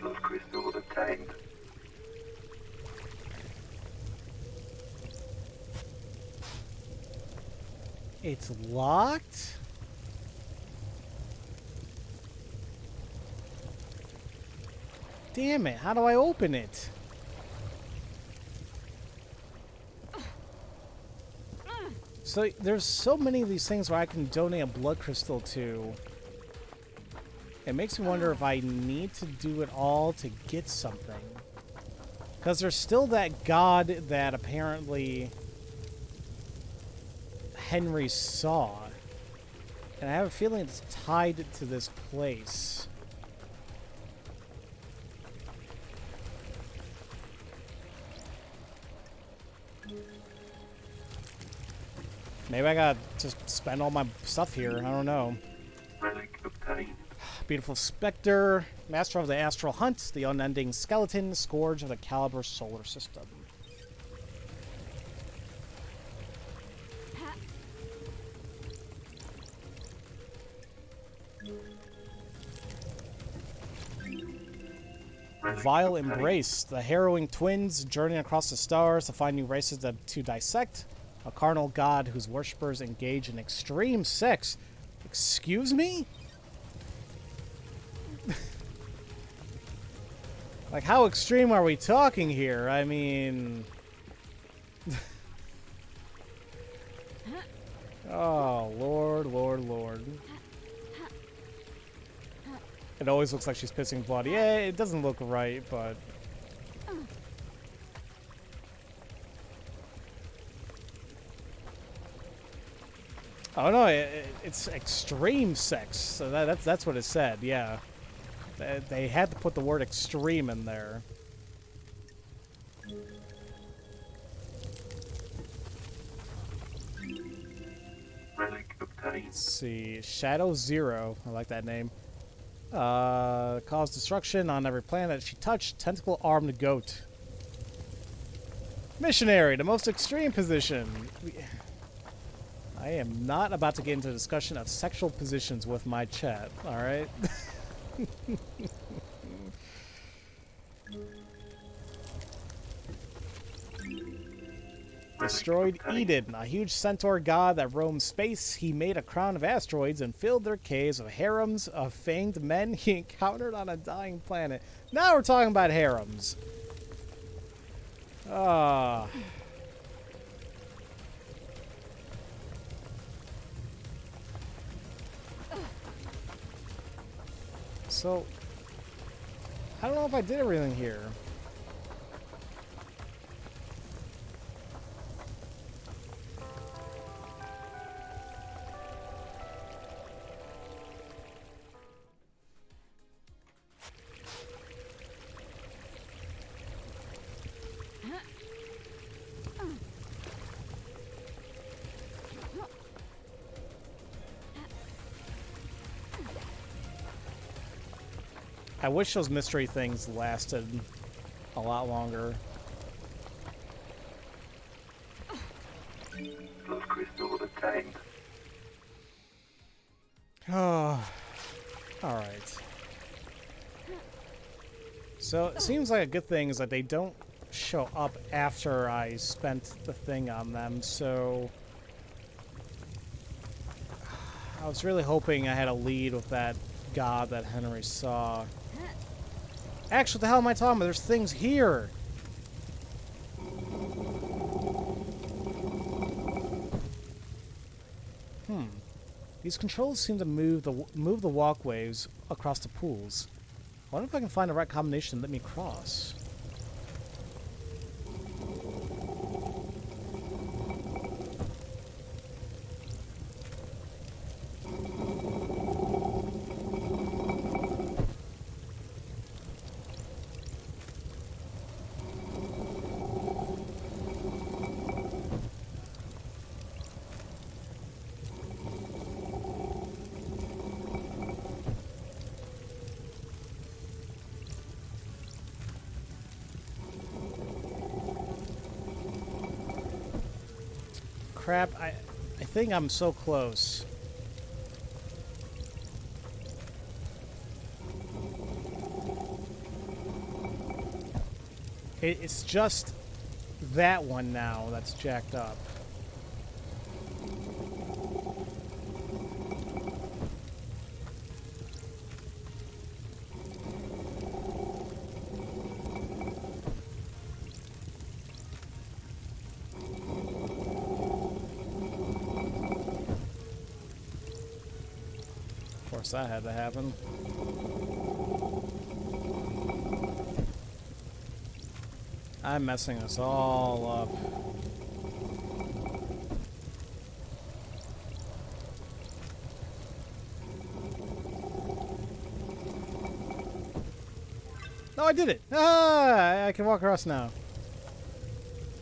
Blood crystal obtained. It's locked? Damn it, how do I open it? So there's so many of these things where I can donate a blood crystal to. It makes me wonder if I need to do it all to get something. Because there's still that god that apparently Henry saw. And I have a feeling it's tied to this place. Maybe I gotta just spend all my stuff here. I don't know. Relic obtained. Beautiful Spectre, Master of the Astral Hunt, the Unending Skeleton, Scourge of the Caliber Solar System. Vile Embrace, the harrowing twins journeying across the stars to find new races to dissect. A carnal god whose worshippers engage in extreme sex. Excuse me? Like, how extreme are we talking here? I mean... Oh, Lord, Lord, Lord. It always looks like she's pissing blood. Yeah, it doesn't look right, but... Oh no, it's extreme sex. So that's what it said, yeah. They had to put the word extreme in there. Relic obtained. Let's see. Shadow Zero. I like that name. Caused destruction on every planet she touched. Tentacle armed goat. Missionary, the most extreme position. I am not about to get into a discussion of sexual positions with my chat, alright? Destroyed Eden, a huge centaur god that roamed space. He made a crown of asteroids and filled their caves with harems of fanged men he encountered on a dying planet. Now we're talking about harems. Ah. So, I don't know if I did everything here. I wish those mystery things lasted a lot longer. Blood crystal obtained. Oh, alright. So it seems like a good thing is that they don't show up after I spent the thing on them, so... I was really hoping I had a lead with that god that Henry saw. Actually, what the hell am I talking about? There's things here! These controls seem to move the walkways across the pools. I wonder if I can find the right combination to let me cross. crap. I think I'm so close. It's just that one now that's jacked up. Of course, that had to happen. I'm messing this all up. No, I did it! Ah, I can walk across now.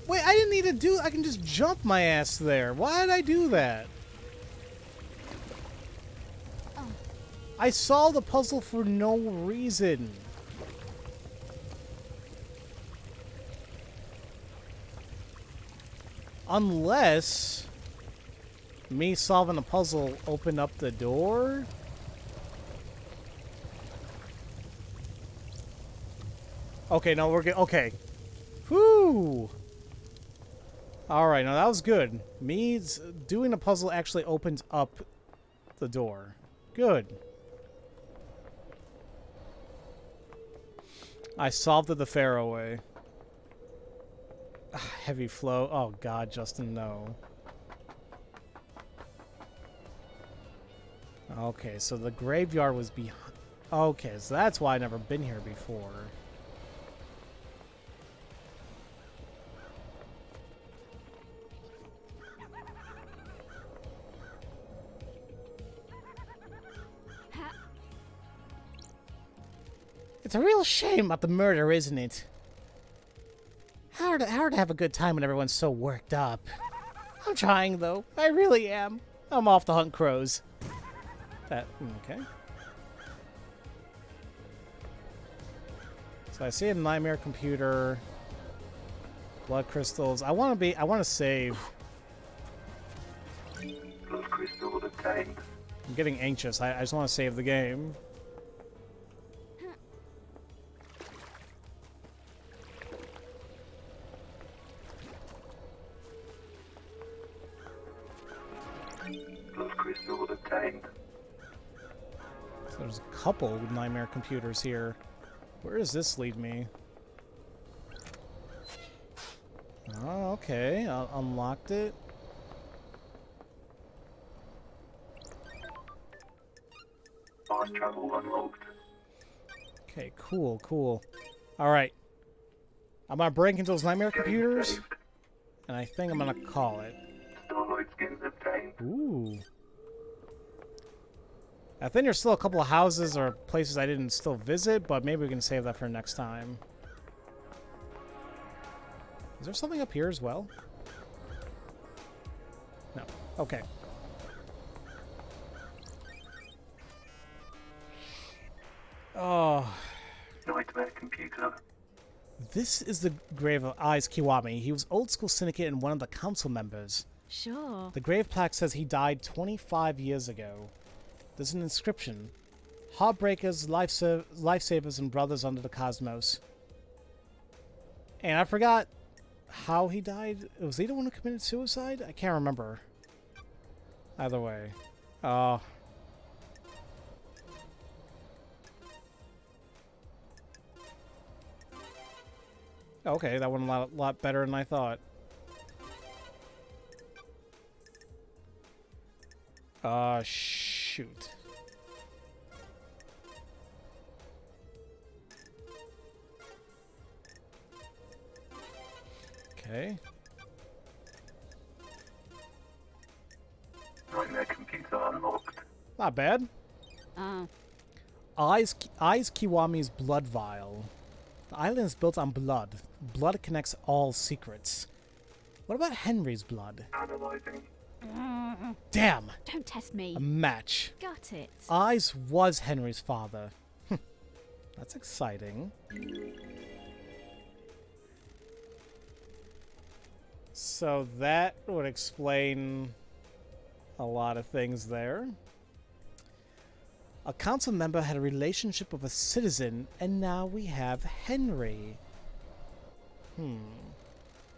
Wait, I didn't need to do... I can just jump my ass there. Why did I do that? I solved the puzzle for no reason. Unless me solving the puzzle opened up the door. Okay, no, we're good. Okay. Whew. Alright, now that was good. Me doing the puzzle actually opens up the door. Good. I solved it the Pharaoh way. Heavy flow. Oh god, Justin, no. Okay, so the graveyard was behind. Okay, so that's why I've never been here before. It's a real shame about the murder, isn't it? Hard to have a good time when everyone's so worked up. I'm trying, though. I really am. I'm off to hunt crows. Okay. So I see a nightmare computer. Blood crystals. I want to save. Blood crystal obtained. I'm getting anxious. I just want to save the game. Blood crystal obtained. So there's a couple nightmare computers here. Where does this lead me? Oh, okay. I unlocked it. Fast travel unlocked. Okay, cool, cool. Alright. I'm gonna break into those nightmare computers, and I think I'm gonna call it. Starlight skins obtained. Ooh. I think there's still a couple of houses or places I didn't still visit, but maybe we can save that for next time. Is there something up here as well? No. Okay. Oh. Nightmare computer. This is the grave of Eyes Kiwami. He was old school syndicate and one of the council members. Sure. The grave plaque says he died 25 years ago. There's an inscription. Heartbreakers, lifesavers, and brothers under the cosmos. And I forgot how he died. Was he the one who committed suicide? I can't remember. Either way. Oh. Okay, that went a lot better than I thought. Shoot. Okay. Nightmare computer unlocked. Not bad. Oh. Eyes Kiwami's blood vial. The island is built on blood. Blood connects all secrets. What about Henry's blood? Analyzing. Damn! Don't test me. A match. Got it. Eyes was Henry's father. That's exciting. So that would explain a lot of things there. A council member had a relationship with a citizen, and now we have Henry.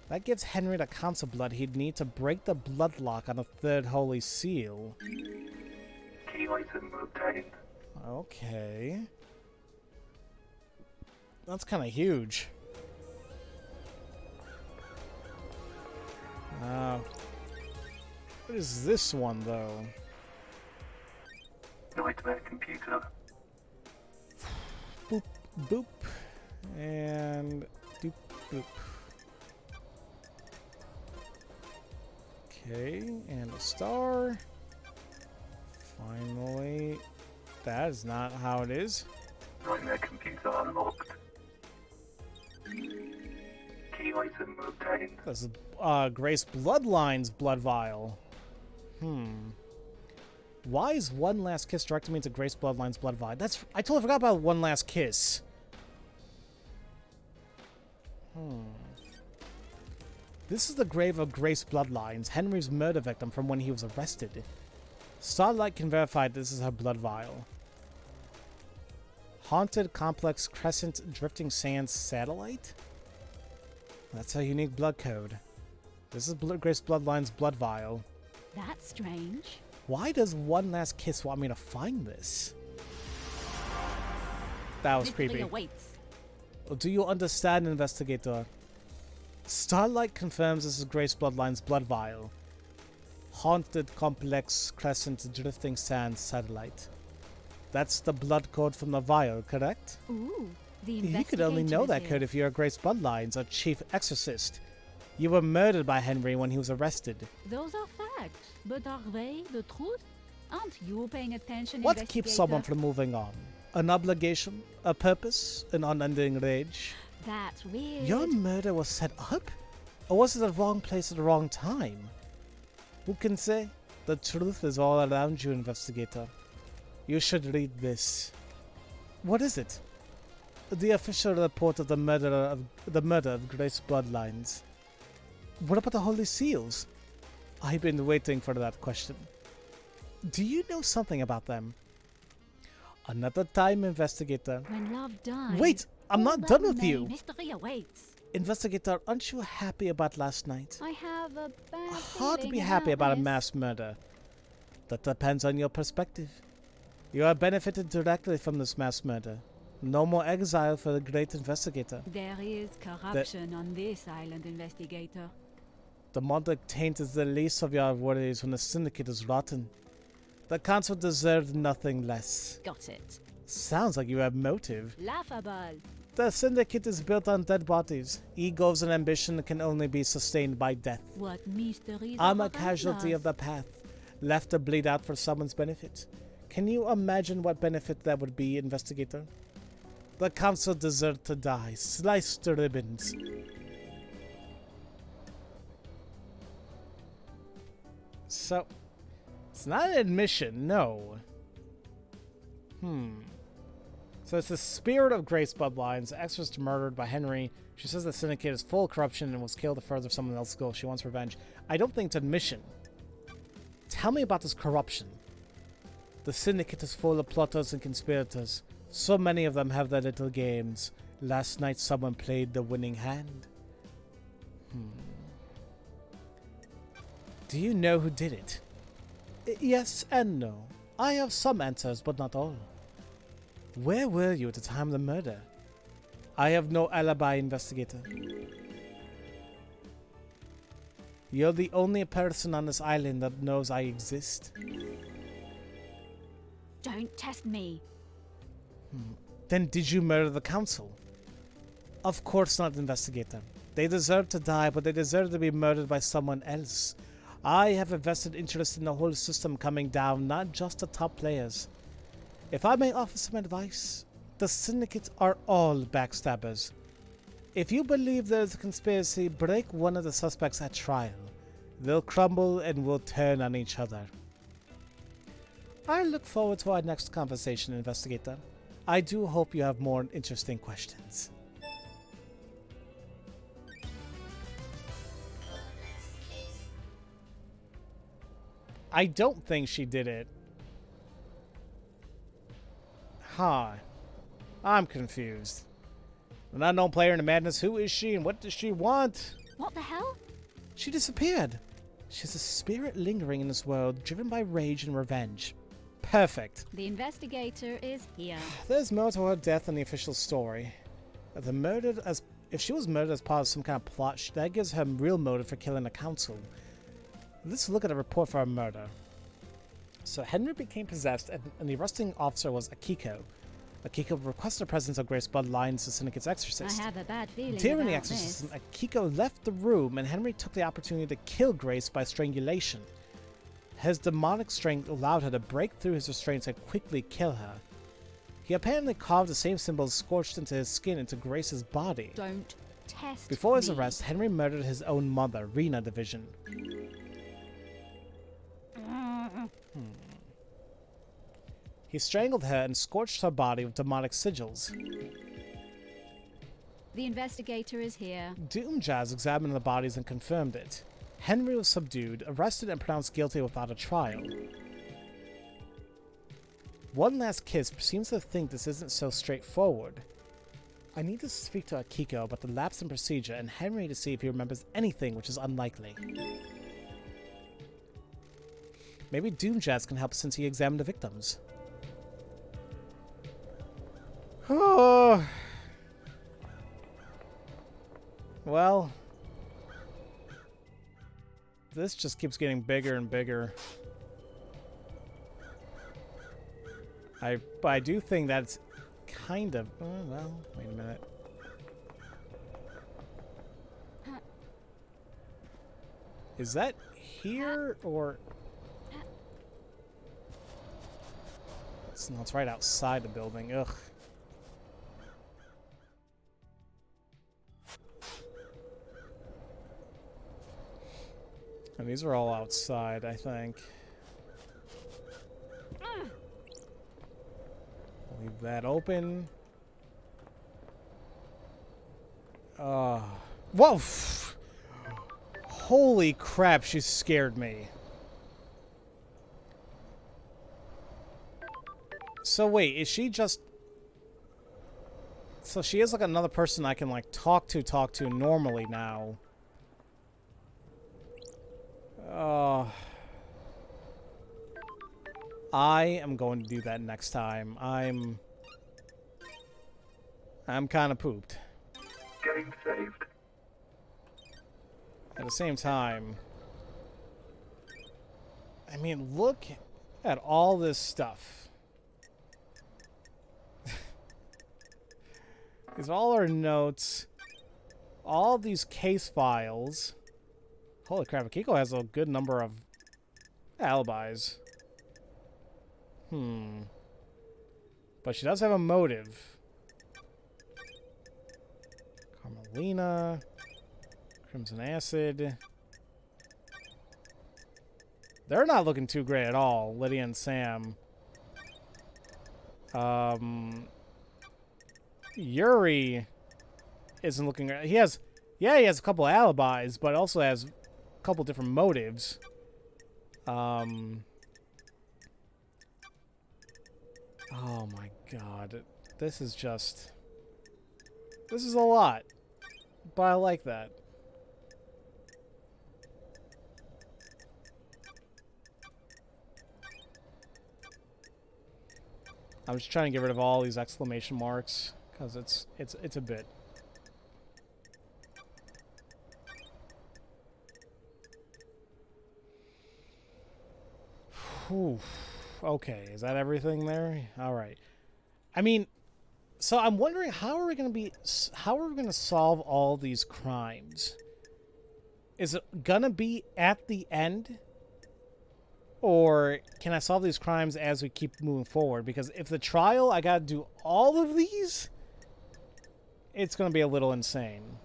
That gives Henry the council blood he'd need to break the blood lock on the third holy seal. Key item obtained. Okay. That's kind of huge. What is this one, though? Nightmare computer. Boop, boop, and doop, boop. Okay, and a star. Finally. That is not how it is. Nightmare computer unlocked. Key item obtained. This is Grace Bloodline's blood vial. Why is One Last Kiss directing me to Grace Bloodline's blood vial? I totally forgot about One Last Kiss. This is the grave of Grace Bloodlines, Henry's murder victim from when he was arrested. Starlight can verify this is her blood vial. Haunted Complex Crescent Drifting Sands Satellite? That's a unique blood code. This is Grace Bloodline's blood vial. That's strange. Why does One Last Kiss want me to find this? That was Mystery creepy. awaits. Do you understand, investigator? Starlight confirms this is Grace Bloodline's blood vial. Haunted Complex Crescent Drifting Sands Satellite. That's the blood code from the vial, correct? Ooh, the You could only know that investigator code if you're Grace Bloodlines or Chief Exorcist. You were murdered by Henry when he was arrested. Those are facts, but are they the truth? Aren't you paying attention, What keeps someone investigator? from moving on? An obligation? A purpose? An unending rage? That's weird. Your murder was set up? Or was it the wrong place at the wrong time? Who can say? The truth is all around you, investigator. You should read this. What is it? The official report of the murder of Grace Bloodlines. What about the Holy Seals? I've been waiting for that question. Do you know something about them? Another time, investigator. When love dies. Wait! I'm all not that done with remain, you! Mystery awaits. Investigator, aren't you happy about last night? I have a bad Hard to feeling be happy about a this. mass murder. That depends on your perspective. You are benefited directly from this mass murder. No more exile for the great investigator. There is corruption on this island, investigator. The demonic taint is the least of your worries when the syndicate is rotten. The council deserved nothing less. Got it. Sounds like you have motive. Laughable. The syndicate is built on dead bodies. Egos and ambition can only be sustained by death. What mysteries I'm are a casualty around of the path, left to bleed out for someone's benefit. Can you imagine what benefit that would be, investigator? The council deserved to die, sliced to ribbons. So, it's not an admission, no. So it's the spirit of Grace Bloodlines, exorcist murdered by Henry. She says the syndicate is full of corruption and was killed to further someone else's goal. She wants revenge. I don't think it's admission. Tell me about this corruption. The syndicate is full of plotters and conspirators. So many of them have their little games. Last night someone played the winning hand. Do you know who did it? Yes and no. I have some answers, but not all. Where were you at the time of the murder? I have no alibi, investigator. You're the only person on this island that knows I exist. Don't test me. Then did you murder the council? Of course not, investigator. They deserve to die, but they deserve to be murdered by someone else. I have a vested interest in the whole system coming down, not just the top players. If I may offer some advice, the syndicate are all backstabbers. If you believe there is a conspiracy, break one of the suspects at trial. They'll crumble and will turn on each other. I look forward to our next conversation, investigator. I do hope you have more interesting questions. I don't think she did it. Huh. I'm confused. An unknown player in the madness. Who is she and what does she want? What the hell? She disappeared. She's a spirit lingering in this world, driven by rage and revenge. Perfect. The investigator is here. There's more to her death than the official story. If she was murdered as part of some kind of plot, that gives her real motive for killing the council. Let's look at a report for her murder. So Henry became possessed, and the arresting officer was Akiko. Akiko requested the presence of Grace Bloodline as the Syndicate's exorcist. I have a bad feeling During the about exorcism, this. Akiko left the room, and Henry took the opportunity to kill Grace by strangulation. His demonic strength allowed her to break through his restraints and quickly kill her. He apparently carved the same symbols scorched into his skin into Grace's body. Don't test Before his me. arrest, Henry murdered his own mother, Rena Division. He strangled her and scorched her body with demonic sigils. The investigator is here. Doomjazz examined the bodies and confirmed it. Henry was subdued, arrested, and pronounced guilty without a trial. One Last Kiss seems to think this isn't so straightforward. I need to speak to Akiko about the lapse in procedure and Henry to see if he remembers anything, which is unlikely. Maybe Doomjazz can help since he examined the victims. Oh. Well, this just keeps getting bigger and bigger. But I do think that's kind of... Oh, well, wait a minute. Is that here or... No, it's right outside the building. Ugh. And these are all outside, I think. Leave that open. Whoa! Holy crap, she scared me. So wait, is she just... So she is like another person I can like talk to normally now. I am going to do that next time. I'm kind of pooped. Game saved. At the same time, I mean, look at all this stuff. These are all our notes. All these case files. Holy crap, Akiko has a good number of alibis. But she does have a motive. Carmalina. Crimson Acid. They're not looking too great at all, Lydia and Sam. Yuri isn't looking... He has a couple alibis, but also has a couple different motives. Oh my god. This is just... This is a lot. But I like that. I'm just trying to get rid of all these exclamation marks because it's a bit. Whew. Okay, is that everything there? All right. I mean, so I'm wondering how are we going to solve all these crimes? Is it going to be at the end? Or can I solve these crimes as we keep moving forward? Because if the trial, I gotta do all of these, it's gonna be a little insane.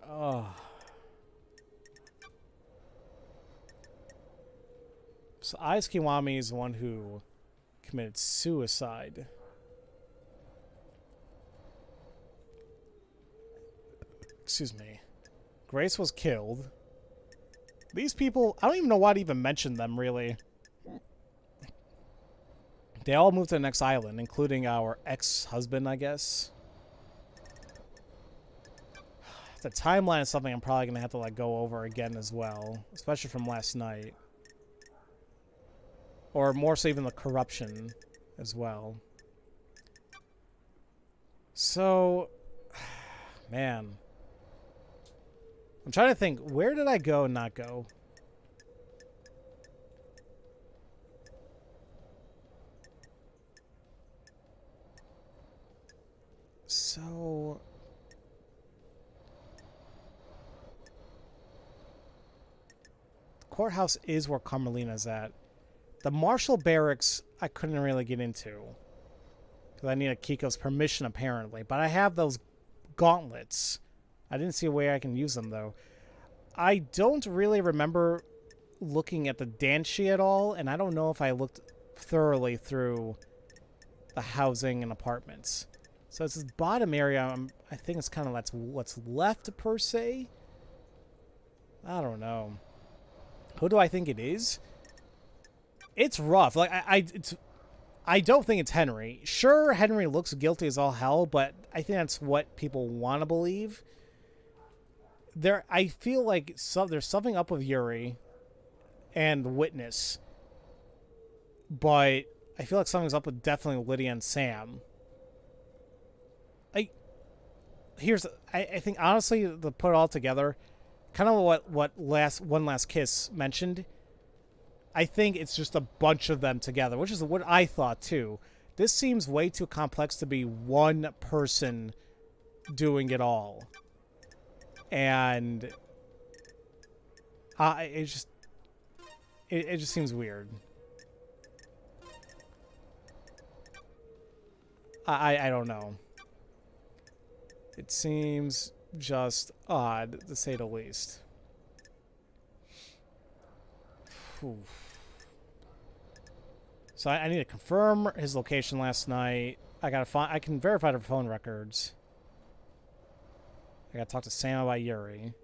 Oh. So Ais Kiwami is the one who committed suicide. Excuse me. Grace was killed. These people, I don't even know why to even mention them, really. They all moved to the next island, including our ex-husband, I guess. The timeline is something I'm probably going to have to like go over again as well, especially from last night. Or more so even the corruption as well. So, man. I'm trying to think, where did I go and not go? So... courthouse is where Carmalina's at. The Marshal Barracks, I couldn't really get into. Because I need Akiko's permission, apparently. But I have those gauntlets. I didn't see a way I can use them, though. I don't really remember looking at the Danshi at all, and I don't know if I looked thoroughly through the housing and apartments. So it's this bottom area. I think it's kind of what's left, per se. I don't know. Who do I think it is? It's rough. Like I don't think it's Henry. Sure, Henry looks guilty as all hell, but I think that's what people want to believe. I feel like there's something up with Yuri and Witness, but I feel like something's up with definitely Lydia and Sam. I think honestly, to put it all together, kind of what One Last Kiss mentioned. I think it's just a bunch of them together, which is what I thought too. This seems way too complex to be one person doing it all, and it just seems weird. I don't know. It seems just odd, to say the least. Whew. So I need to confirm his location last night. I can verify the phone records. I gotta talk to Sam about Yuri.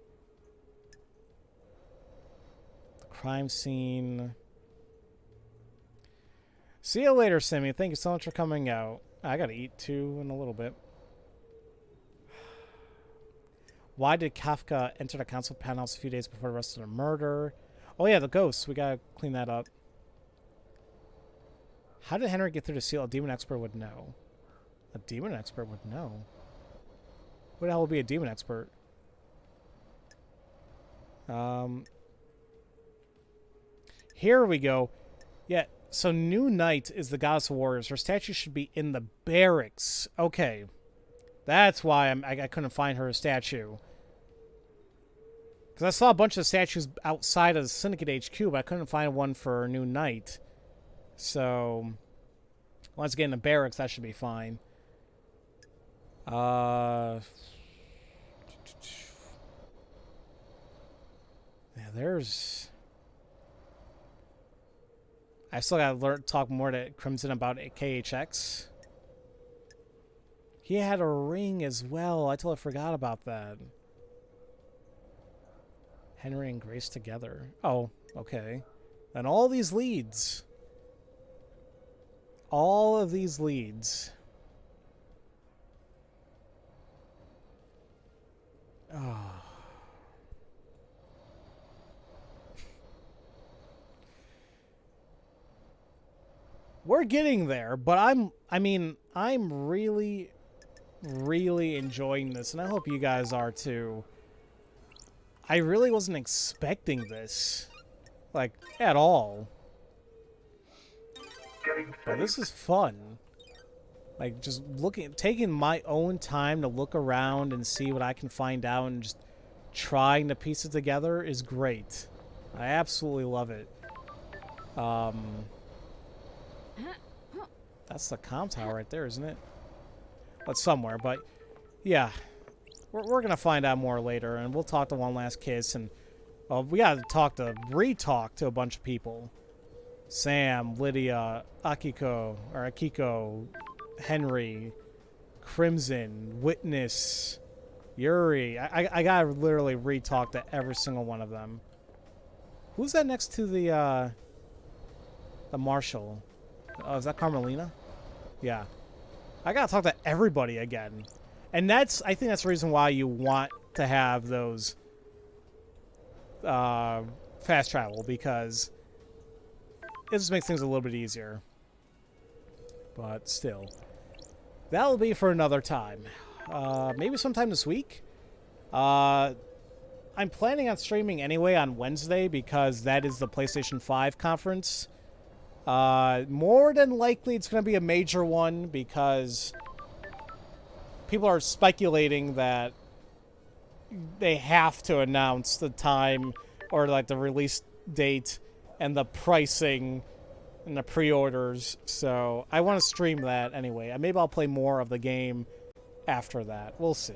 The crime scene. See you later, Simmy. Thank you so much for coming out. I gotta eat too in a little bit. Why did Kafka enter the council penthouse a few days before the rest of the murder? Oh yeah, the ghosts. We gotta clean that up. How did Henry get through the seal? A demon expert would know. A demon expert would know? What the hell would be a demon expert? Here we go. Yeah, so New Knight is the goddess of warriors. Her statue should be in the barracks. Okay. That's why I couldn't find her statue. Because I saw a bunch of statues outside of the Syndicate HQ, but I couldn't find one for New Knight. So, once again, in the barracks, that should be fine. Yeah, there's... I still gotta talk more to Crimson about KHX. He had a ring as well. I totally forgot about that. Henry and Grace together. Oh, okay. And all these leads. All of these leads. Oh. We're getting there, but I'm really enjoying this, and I hope you guys are too. I really wasn't expecting this, like, at all. But this is fun. Like, just taking my own time to look around and see what I can find out and just trying to piece it together is great. I absolutely love it. That's the comm tower right there, isn't it? Well, it's somewhere, but yeah. We're gonna find out more later, and we'll talk to One Last Kiss, and we gotta re-talk to a bunch of people. Sam, Lydia, Akiko, Henry, Crimson, Witness, Yuri. I gotta literally re-talk to every single one of them. Who's that next to the marshal? Oh, is that Carmalina? Yeah. I gotta talk to everybody again. And I think that's the reason why you want to have those fast travel, because it just makes things a little bit easier. But still. That'll be for another time. Maybe sometime this week. I'm planning on streaming anyway on Wednesday because that is the PlayStation 5 conference. More than likely it's going to be a major one because people are speculating that they have to announce the time or like the release date and the pricing and the pre-orders. So I want to stream that anyway. Maybe I'll play more of the game after that. We'll see.